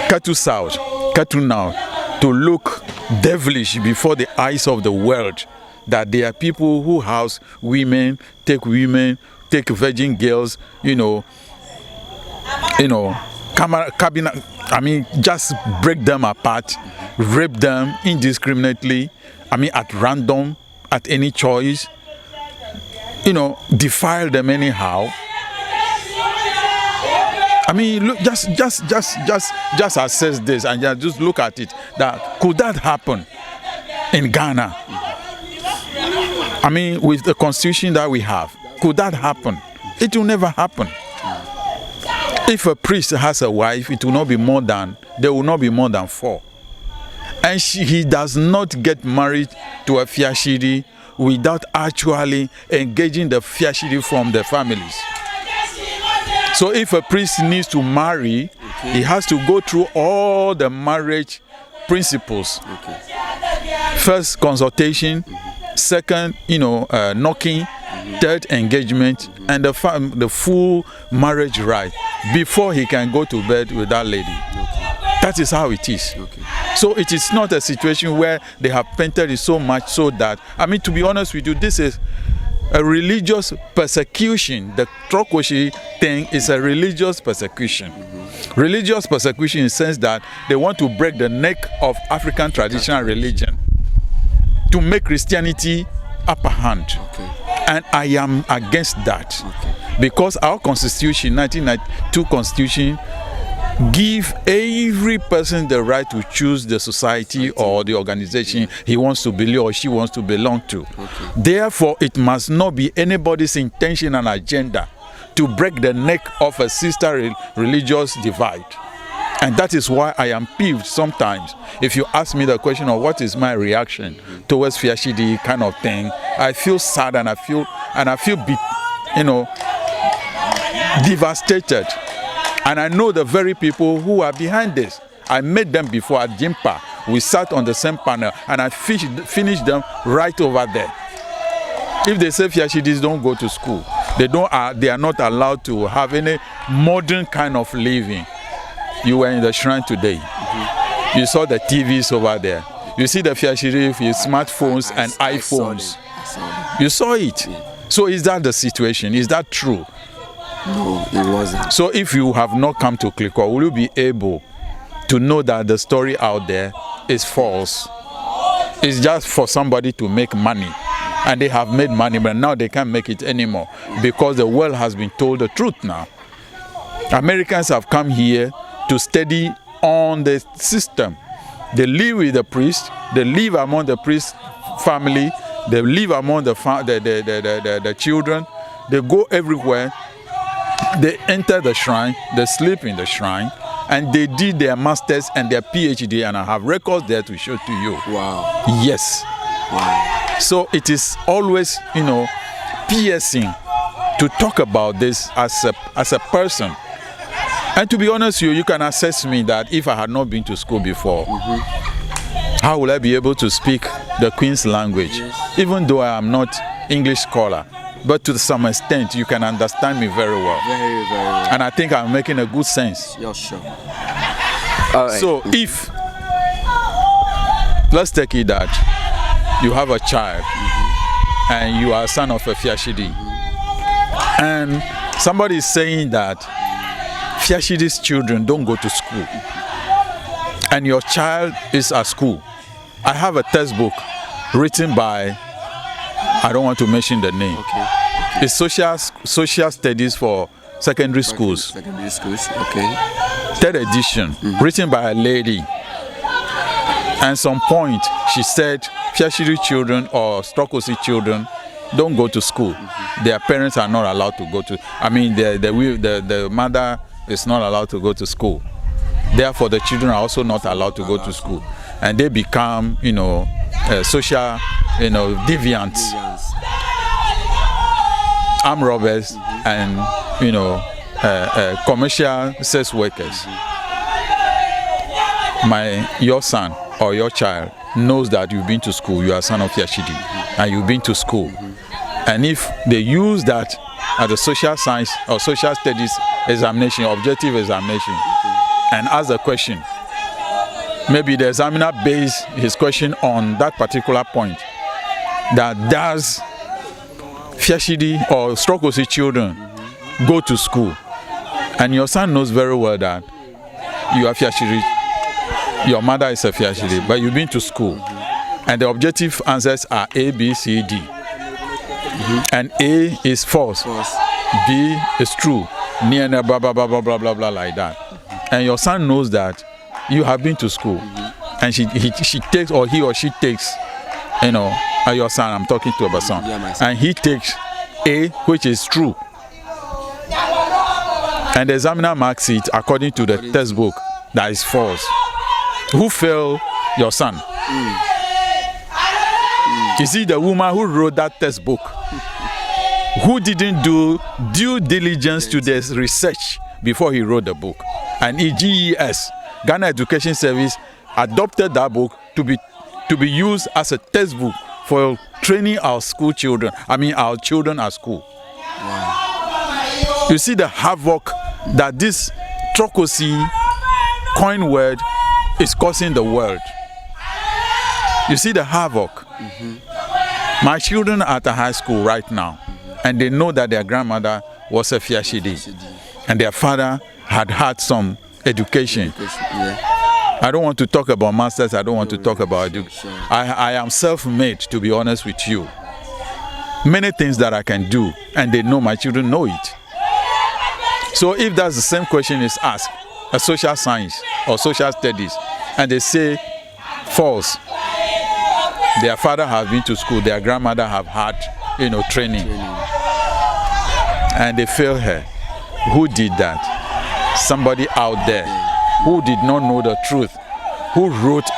Katu South, Katu North, to look devilish before the eyes of the world, that there are people who house women, take virgin girls, just break them apart, rape them indiscriminately, at random, at any choice, defile them anyhow. Look, just assess this and just look at it. That could that happen in Ghana? With the constitution that we have, could that happen? It will never happen. If a priest has a wife, there will not be more than 4. And he does not get married to a Fiashidi without actually engaging the Fiashidi from the families. So if a priest needs to marry, he has to go through all the marriage principles. Okay. First, consultation. Second, knocking. Third, engagement. And the full marriage right before he can go to bed with that lady. That is how it is. Okay. So it is not a situation where they have painted it so much so that, to be honest with you, this is a religious persecution. The Trokosi thing is a religious persecution. Religious persecution in the sense that they want to break the neck of African traditional religion to make Christianity upper hand. Okay. And I am against that. Okay. Because our constitution, 1992 constitution, give every person the right to choose the society or the organization he wants to belong or she wants to belong to. Okay. Therefore, it must not be anybody's intention and agenda to break the neck of a sister religious divide. And that is why I am peeved sometimes. If you ask me the question of what is my reaction towards Fiashidi kind of thing, I feel sad and I feel devastated. And I know the very people who are behind this. I met them before at Jimpa. We sat on the same panel and I finished them right over there. If they say Fiashidis don't go to school, they are not allowed to have any modern kind of living. You were in the shrine today. You saw the TVs over there. You see the Fiashidi with smartphones and iPhones. You saw it. Yeah. So is that the situation? Is that true? No, it wasn't. So if you have not come to Klikor, will you be able to know that the story out there is false? It's just for somebody to make money. And they have made money, but now they can't make it anymore because the world has been told the truth now. Americans have come here to study on the system. They live with the priest, they live among the priest family, they live among the children, they go everywhere, they enter the shrine, they sleep in the shrine, and they did their masters and their PhD, and I have records there to show to you. Wow. Yes. Wow. So it is always, piercing to talk about this as a person. And to be honest with you, you can assess me that if I had not been to school before, how will I be able to speak the Queen's language? Yes. Even though I am not English scholar, but to some extent, you can understand me very well. Very, very well. And I think I'm making a good sense. Yeah, sure. All right. So if, let's take it that you have a child and you are a son of a Fiashidi, and somebody is saying that Fiashidi's children don't go to school, and your child is at school. I have a textbook written by, I don't want to mention the name. Okay. It's social studies for secondary schools. Secondary schools, okay. 3rd edition, written by a lady. And some point she said Fiashidi children or Trokosi children don't go to school. Their parents are not allowed to go to. The mother is not allowed to go to school. Therefore, the children are also not allowed to go to school, and they become, social, deviants, armed robbers, and commercial sex workers. Your son or your child knows that you've been to school. You are a son of Fiashidi, and you've been to school. And if they use that at the social science or social studies examination, objective examination, and ask the question, maybe the examiner based his question on that particular point, that does Fiashidi or Trokosi children go to school? And your son knows very well that you are Fiashidi, your mother is a Fiashidi, but you've been to school. And the objective answers are A, B, C, D. And A is false, B is true, near blah blah blah blah blah blah blah like that. And your son knows that you have been to school, and she takes, or he or she takes, your son, I'm talking to about son, and he takes A, which is true, and the examiner marks it according to the textbook that is false. Who failed? Your son. You see, the woman who wrote that textbook, who didn't do due diligence to this research before he wrote the book. And EGES, Ghana Education Service, adopted that book to be used as a textbook for training our school children. I mean, our children at school. Wow. You see the havoc that this Trokosi coin word is causing the world. You see the havoc. My children are at a high school right now, and they know that their grandmother was a Fiashidi, and their father had some education. I don't want to talk about masters. I don't want to talk about education. I am self-made, to be honest with you. Many things that I can do, and they know, my children know it. So if that's the same question is asked, a social science or social studies, and they say false, their father has been to school, their grandmother have had, training. And they fail her. Who did that? Somebody out there who did not know the truth, who wrote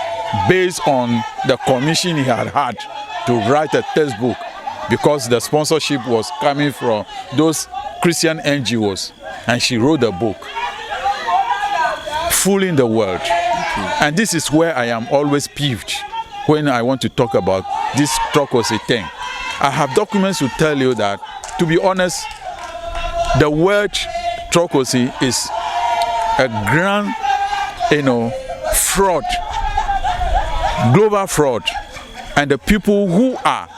based on the commission he had to write a textbook, because the sponsorship was coming from those Christian NGOs, and she wrote a book, fooling the world. And this is where I am always peeved when I want to talk about this Trokosi thing. I have documents to tell you that, to be honest, the word Trokosi is a grand, fraud, global fraud. And the people who are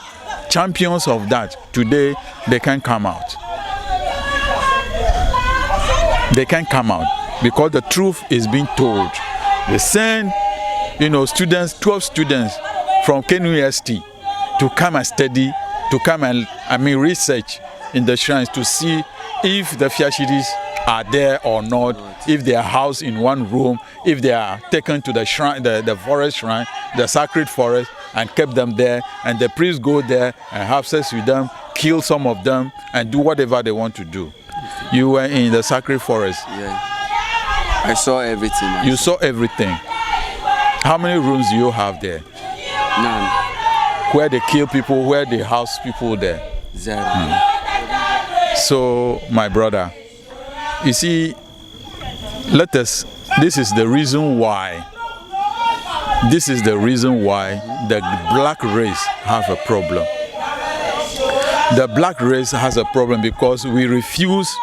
champions of that today, they can't come out. They can't come out because the truth is being told. They send, students, 12 students from KNUST to come and study, to come and, research in the shrines to see if the Fiashidis are there or not, if they are housed in one room, if they are taken to the shrine, the forest shrine, the sacred forest, and kept them there, and the priests go there and have sex with them, kill some of them, and do whatever they want to do. You were in the sacred forest. Yeah. I saw everything. You saw everything. How many rooms do you have there? None. Where they kill people, where they house people there? 0. So, my brother, you see, this is the reason why the black race have a problem. The black race has a problem because we refuse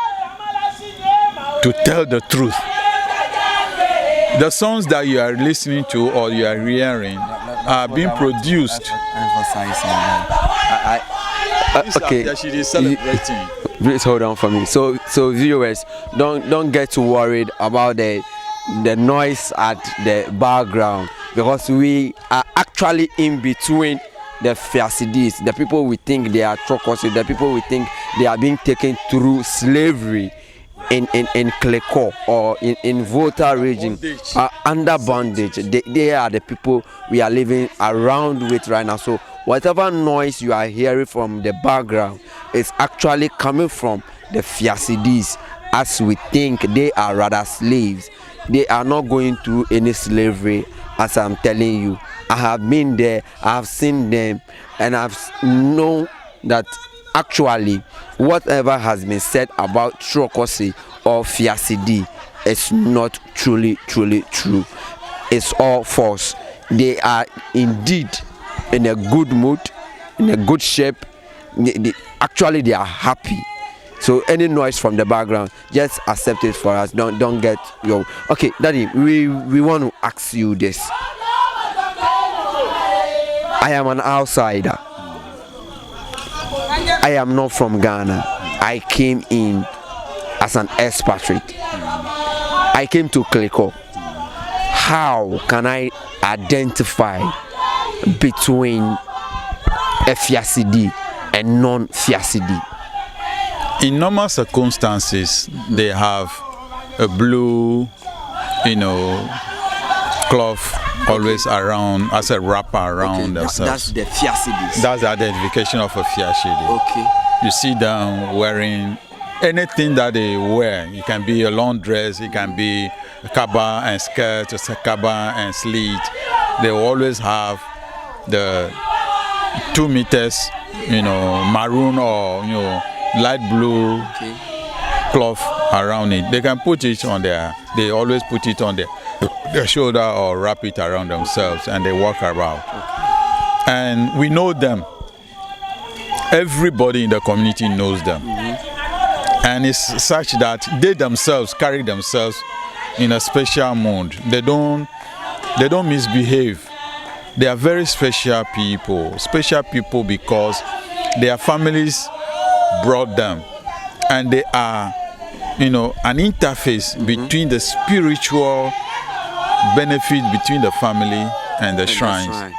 to tell the truth. The songs that you are listening to or you are hearing are being produced. Okay. Please hold on for me. So viewers, don't get too worried about the noise at the background, because we are actually in between the Fiashidis, the people we think they are Trokosi, the people we think they are being taken through slavery in Klikor or in Volta region, under bondage. They are the people we are living around with right now. So whatever noise you are hearing from the background is actually coming from the Fiashidis, as we think they are rather slaves. They are not going through any slavery, as I'm telling you. I have been there, I have seen them, and I've known that actually whatever has been said about Trokosi or Fiashidi is not truly true. It's all false. They are indeed in a good mood, in a good shape. Actually they are happy. So any noise from the background, just accept it for us. Don't get your... Okay, Daddy, we want to ask you this. I am an outsider. I am not from Ghana. I came in as an expatriate. I came to Klikor. How can I identify between a Fiashidi and non-Fiashidi? In normal circumstances, they have a blue, cloth always around, as a wrapper around themselves. That's the Fiashidis. That's the identification of a Fiashidi. Okay. You see them wearing anything that they wear. It can be a long dress, it can be a kaba and skirt, a kaba and slit. They will always have the 2 meters, maroon or light blue cloth around it. They can put it on there. They always put it on there. their shoulder or wrap it around themselves, and they walk around. And we know them. Everybody in the community knows them. And it's such that they themselves carry themselves in a special mood. They don't misbehave. They are very special people because their families brought them, and they are, an interface between the spiritual benefit between the family and the shrines.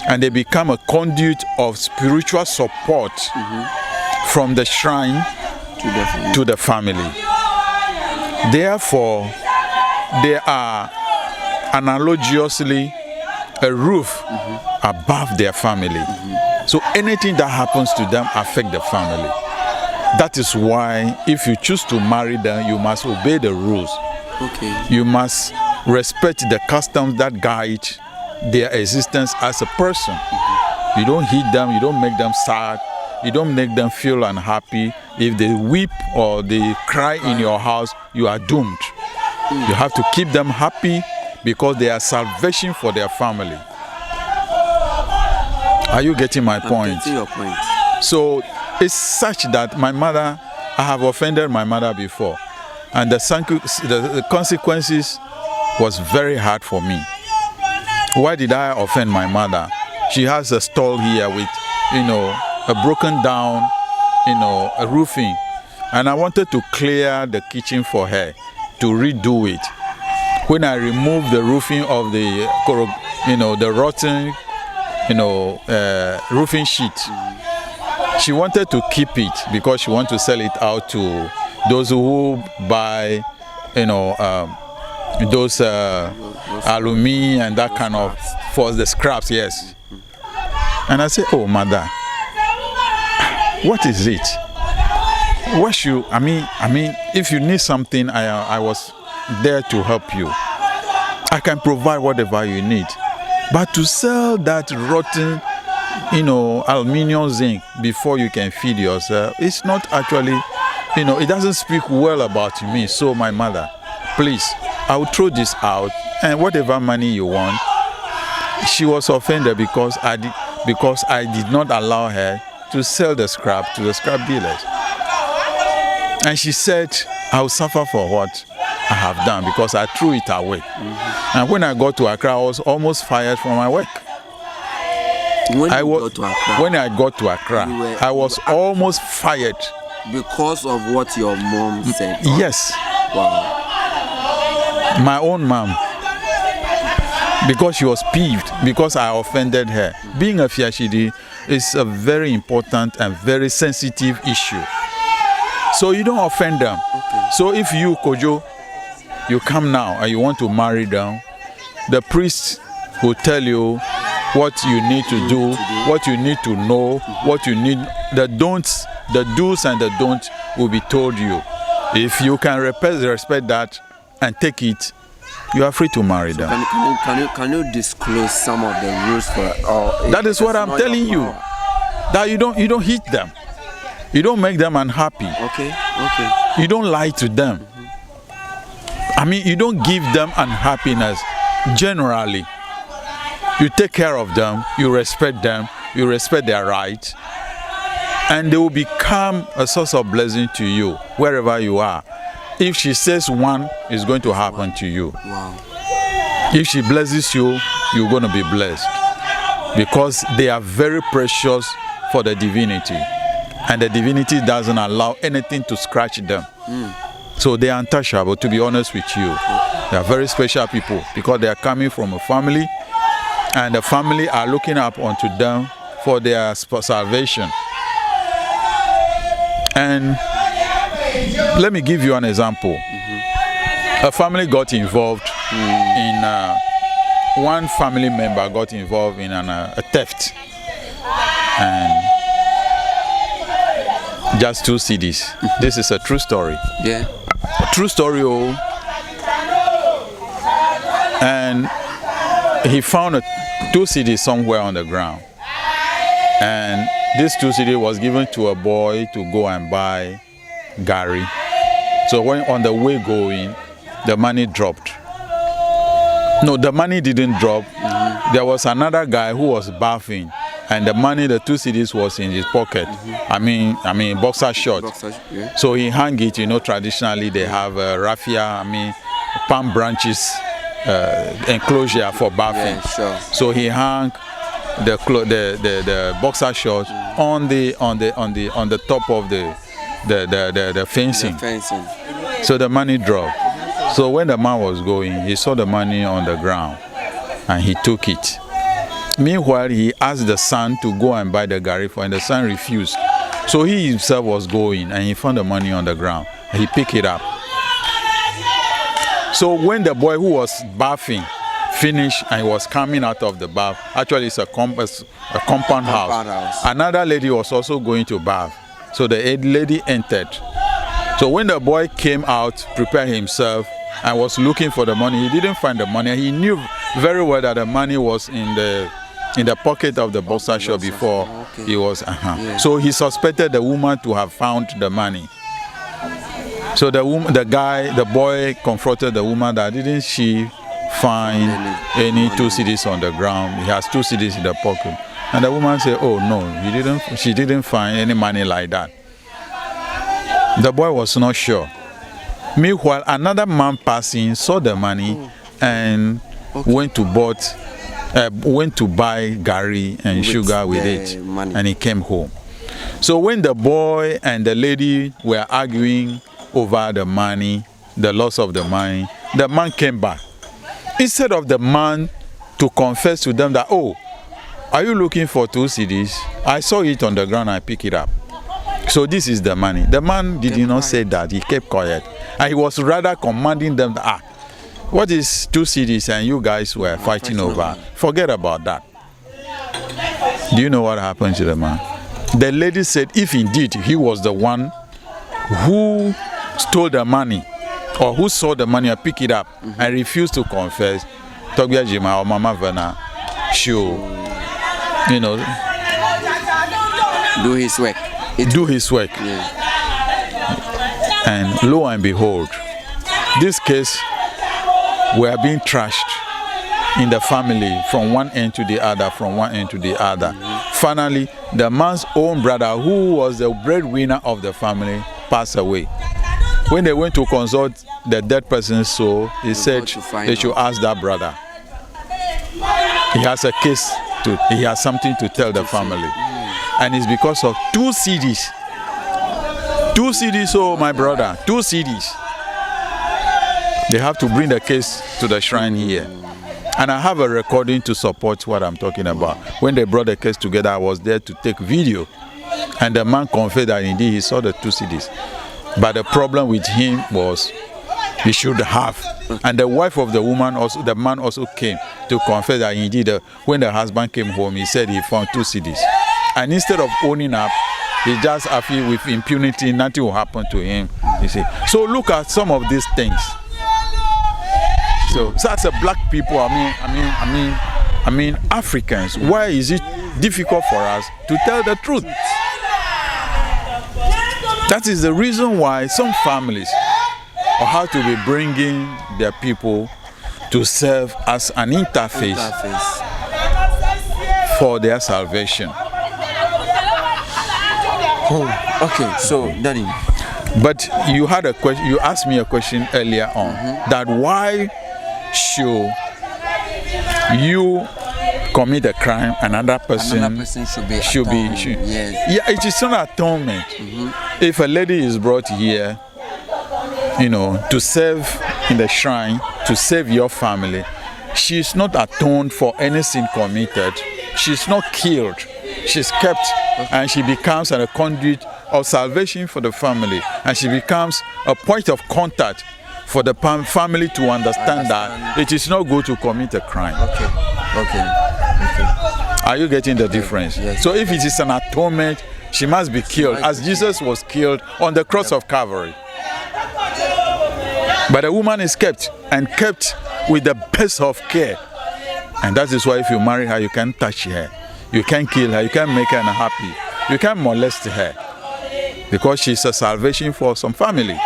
And they become a conduit of spiritual support from the shrine to the family. Therefore, they are analogously a roof above their family. So anything that happens to them affects the family. That is why if you choose to marry them, you must obey the rules. You must respect the customs that guide their existence as a person. You don't hit them, you don't make them sad, you don't make them feel unhappy. If they weep or they cry in your house, you are doomed. You have to keep them happy because they are salvation for their family. Are you getting my point? I'm getting your point. So it's such that my mother, I have offended my mother before, and the consequences was very hard for me. Why did I offend my mother? She has a stall here with, a broken down, a roofing, and I wanted to clear the kitchen for her to redo it. When I removed the roofing of the rotten, roofing sheet, she wanted to keep it because she wanted to sell it out to those who buy, those aluminium and that kind of, for the scraps, yes. And I said, oh, mother, what is it? What should, I mean, if you need something, I was there to help you. I can provide whatever you need. But to sell that rotten, aluminium zinc before you can feed yourself, it's not actually, it doesn't speak well about me. So my mother, please, I will throw this out, and whatever money you want. She was offended because I did not allow her to sell the scrap to the scrap dealers. And she said, I will suffer for what I have done because I threw it away. And when I got to Accra, I was almost fired from my work. When I got to Accra, I was almost fired. Because of what your mom said? Yes. Wow. My own mom. Because she was peeved, because I offended her. Being a Fiashidi is a very important and very sensitive issue. So you don't offend them. So if you, Kojo, you come now and you want to marry them, the priest will tell you what you need to do, what you need to know, what you need, the don'ts, the do's and the don'ts will be told you. If you can respect that and take it, you are free to marry them. Can you disclose some of the rules for? That is what I'm telling you. That you don't hit them, you don't make them unhappy. Okay. You don't lie to them. I mean, you don't give them unhappiness. Generally, you take care of them, you respect their rights, and they will become a source of blessing to you wherever you are. If she says one, it's going to happen to you. Wow. If she blesses you, you're going to be blessed. Because they are very precious for the divinity. And the divinity doesn't allow anything to scratch them. So they are untouchable, to be honest with you. They are very special people because they are coming from a family, and the family are looking up onto them for their salvation. And let me give you an example. A family got involved in, one family member got involved in a theft. And just 2 CDs. This is a true story. Yeah. A true story. And he found 2 CDs somewhere on the ground. And this 2 CD was given to a boy to go and buy Gary. So when on the way going, the money dropped. No, the money didn't drop. There was another guy who was bathing, and the money, the 2 cedis, was in his pocket. I mean, boxer short. Yeah. So he hung it. Traditionally they have raffia, palm branches enclosure for bathing. Yeah, sure. So he hung the boxer shorts on the top of the fencing. So the money dropped. So when the man was going, he saw the money on the ground and he took it. Meanwhile, he asked the son to go and buy the gari for him, and the son refused. So he himself was going and he found the money on the ground and he picked it up. So when the boy who was bathing finished and he was coming out of the bath, actually it's a compound house. Another lady was also going to bath. So the lady entered. So when the boy came out, prepared himself, and was looking for the money, he didn't find the money. He knew very well that the money was in the pocket of the boxer short before he was. So he suspected the woman to have found the money. So the boy confronted the woman that didn't she find any 2 cedis on the ground? He has 2 cedis in the pocket. And the woman said, oh no, she didn't find any money like that. The boy was not sure. Meanwhile, another man passing saw the money and went to buy gari and sugar with it, money. And he came home. So when the boy and the lady were arguing over the money, the loss of the money, the man came back. Instead of the man to confess to them that, oh, are you looking for 2 cedis? I saw it on the ground, I picked it up. So this is the money. The man did not say that, he kept quiet. And he was rather commanding them that, what is 2 cedis and you guys were fighting over? Forget about that. Do you know what happened to the man? The lady said if indeed he was the one who stole the money or who saw the money and picked it up and refused to confess, Thereabout Mama Vena should, do his work. Yeah. And lo and behold, this case were being trashed in the family from one end to the other, Finally, the man's own brother, who was the breadwinner of the family, passed away. When they went to consult the dead person's soul, he said they should ask that brother. He has a case, he has something to tell the family. And it's because of 2 cedis. 2 cedis, oh my brother, 2 cedis. They have to bring the case to the shrine here. And I have a recording to support what I'm talking about. When they brought the case together, I was there to take video. And the man confessed that indeed he saw the 2 cedis. But the problem with him was he should have. And the wife of the woman, the man also came to confess that indeed when the husband came home, he said he found 2 cedis. And instead of owning up, he just appeared with impunity, nothing will happen to him. You see. So look at some of these things. So as a black people, I mean Africans, why is it difficult for us to tell the truth? That is the reason why some families will have to be bringing their people to serve as an interface. For their salvation. Oh, okay, so Daddy. But you had a question. You asked me a question earlier on that why should you commit a crime, another person should be yes. Yeah, it is not atonement. If a lady is brought here, to serve in the shrine, to save your family, she is not atoned for any sin committed. She's not killed. She's kept, and she becomes a conduit of salvation for the family, and she becomes a point of contact for the family to understand that it is not good to commit a crime. Okay. Are you getting the difference? Yes. So if it is an atonement, she must be killed, as Jesus was killed on the cross of Calvary. But the woman is kept, and kept with the best of care. And that is why if you marry her, you can't touch her. You can't kill her. You can't make her unhappy. You can't molest her. Because she's a salvation for some family.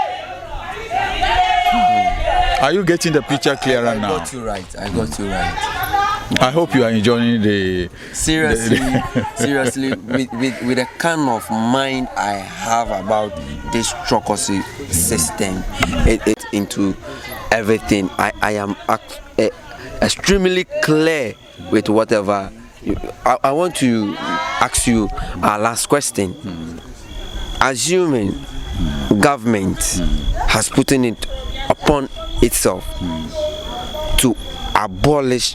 Are you getting the picture clearer now? I got you right. I hope you are enjoying the... Seriously, with the kind of mind I have about this Trokosi system, it into everything. I am extremely clear with whatever. I want to ask you our last question. Assuming government has put it upon itself to abolish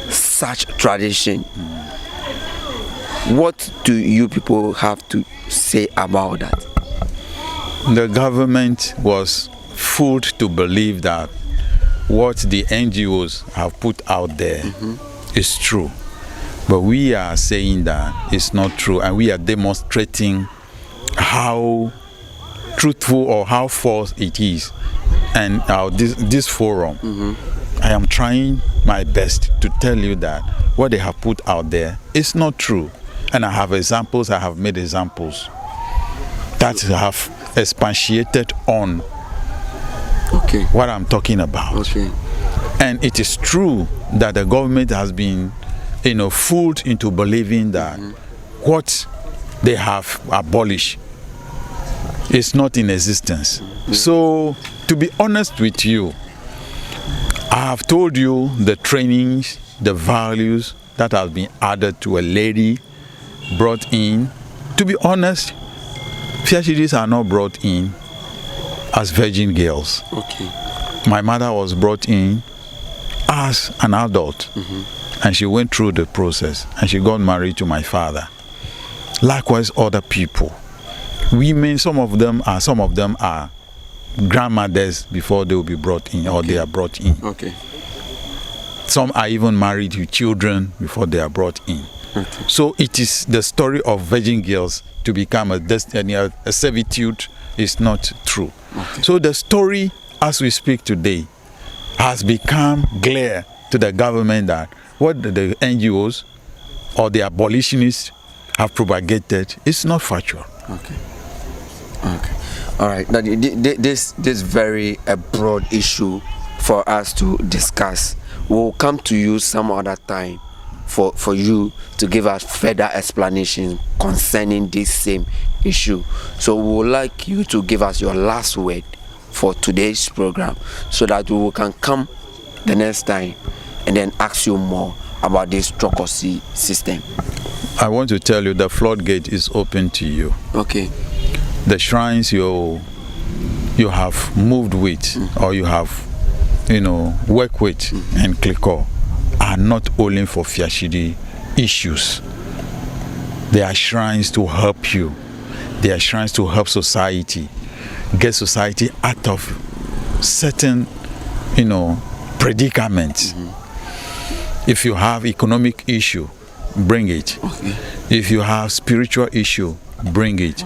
such tradition, what do you people have to say about that? The government was fooled to believe that what the NGOs have put out there is true. But we are saying that it's not true, and we are demonstrating how truthful or how false it is. And this forum, I am trying my best to tell you that what they have put out there is not true. And I have examples, I have made examples that have expatiated on what I'm talking about. And it is true that the government has been, fooled into believing that what they have abolished is not in existence. So, to be honest with you, I have told you the trainings, the values that have been added to a lady brought in. To be honest, Fiashidis are not brought in as virgin girls. My mother was brought in as an adult, and she went through the process, and she got married to my father. Likewise, other people. Women, some of them are grandmothers before they will be brought in, or they are brought in. Some are even married with children before they are brought in. So it is the story of virgin girls to become a destiny, a servitude is not true. So the story, as we speak today, has become clear to the government that what the NGOs or the abolitionists have propagated is not factual. All right. Now, this very broad issue for us to discuss. We'll come to you some other time for you to give us further explanation concerning this same issue. So we would like you to give us your last word for today's program, so that we can come the next time and then ask you more about this Trokosi system. I want to tell you the floodgate is open to you. The shrines you have moved with, or you have worked with and klikor, are not only for Fiashidi issues. They are shrines to help you. They are shrines to help society, get society out of certain predicaments. If you have economic issue, bring it. If you have spiritual issue, bring it.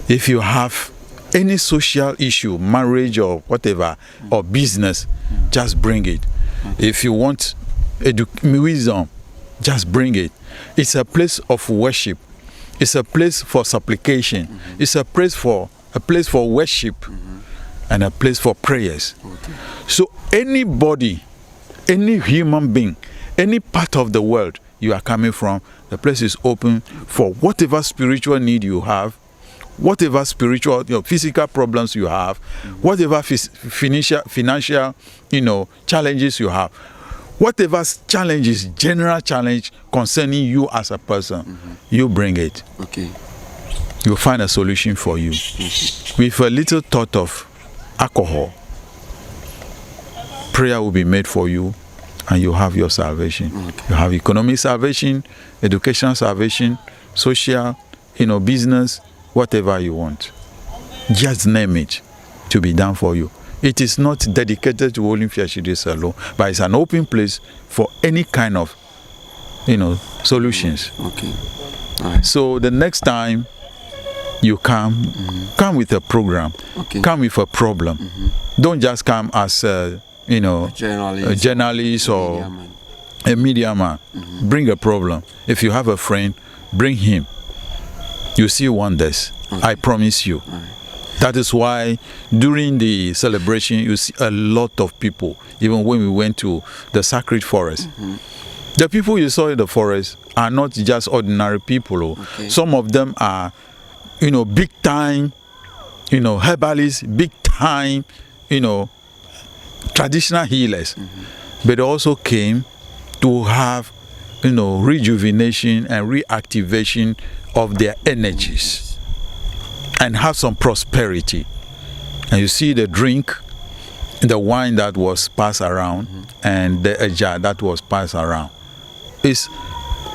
If you have any social issue, marriage or whatever, or business, just bring it. If you want wisdom, just bring it. It's a place of worship. It's a place for supplication. It's a place for worship, and a place for prayers. So anybody, any human being, any part of the world you are coming from, the place is open for whatever spiritual need you have, whatever spiritual, physical problems you have, whatever financial, challenges you have, whatever challenges, general challenge concerning you as a person, you bring it. You'll find a solution for you. With a little thought of alcohol, prayer will be made for you, and you have your salvation. You have economic salvation, educational salvation, social, business, whatever you want. Just name it to be done for you. It is not dedicated to only Fiashidis alone, but it's an open place for any kind of, solutions. So the next time you come with a program, come with a problem. Don't just come as a journalist or a media man. Bring a problem. If you have a friend, bring him. You see wonders. I promise you. That is why during the celebration, you see a lot of people, even when we went to the sacred forest. The people you saw in the forest are not just ordinary people. Okay. Some of them are, big time, herbalists, big time, traditional healers. But they also came to have, rejuvenation and reactivation of their energies and have some prosperity. And you see the drink, the wine that was passed around and the jar that was passed around is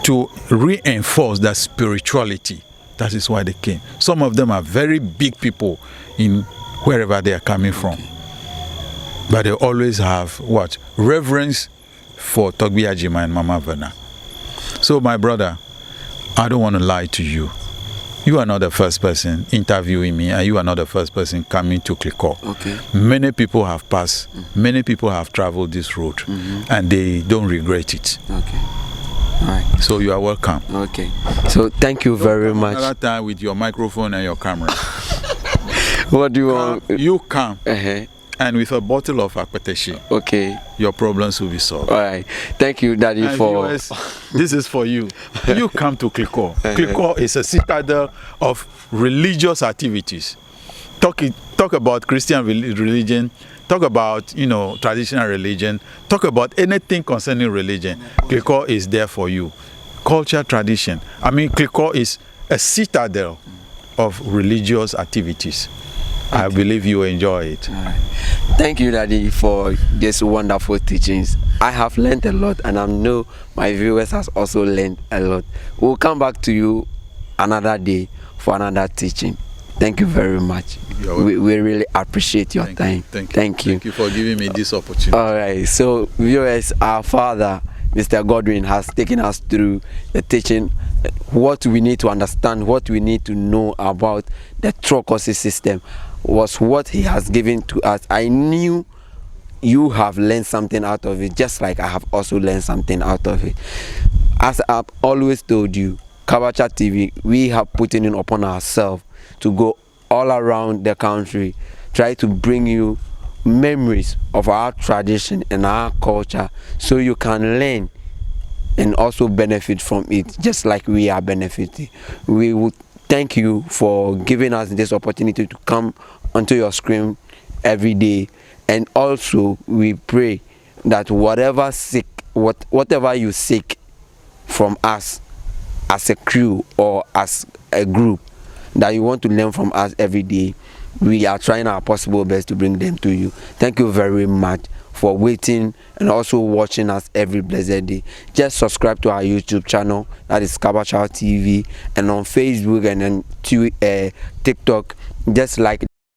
to reinforce that spirituality. That is why they came. Some of them are very big people in wherever they are coming from. But they always have what? Reverence for Kli-Adzima and Mama Vena. So my brother, I don't want to lie to you. You are not the first person interviewing me, and you are not the first person coming to klikor. Okay. Many people have passed, many people have traveled this road, and they don't regret it. Okay. All right. So you are welcome. Okay. So thank you very much. Another time with your microphone and your camera. What do you want? You come. Uh-huh. And with a bottle of akpeteshi, okay, your problems will be solved. All right. Thank you, Daddy, and for... viewers, this is for you. You come to klikor. Klikor is a citadel of religious activities. Talk about Christian religion, talk about, traditional religion, talk about anything concerning religion. Klikor is there for you. Culture, tradition. I mean, klikor is a citadel of religious activities. Okay. I believe you enjoy it. All right. Thank you, Daddy, for these wonderful teachings. I have learned a lot, and I know my viewers has also learned a lot. We'll come back to you another day for another teaching. Thank you very much. We really appreciate your time. Thank you. Thank you for giving me this opportunity. All right. So, viewers, our father, Mr. Godwin, has taken us through the teaching, what we need to understand, what we need to know about the Trokosi system was what he has given to us. I knew you have learned something out of it, just like I have also learned something out of it. As I've always told you, Kabacha TV, we have put it in upon ourselves to go all around the country, try to bring you memories of our tradition and our culture, so you can learn and also benefit from it, just like we are benefiting. We would thank you for giving us this opportunity to come onto your screen every day, and also we pray that whatever you seek from us as a crew or as a group that you want to learn from us every day, we are trying our possible best to bring them to you. Thank you very much for waiting and also watching us every blessed day. Just subscribe to our YouTube channel, that is Kabacha TV, and on Facebook and on TikTok, just like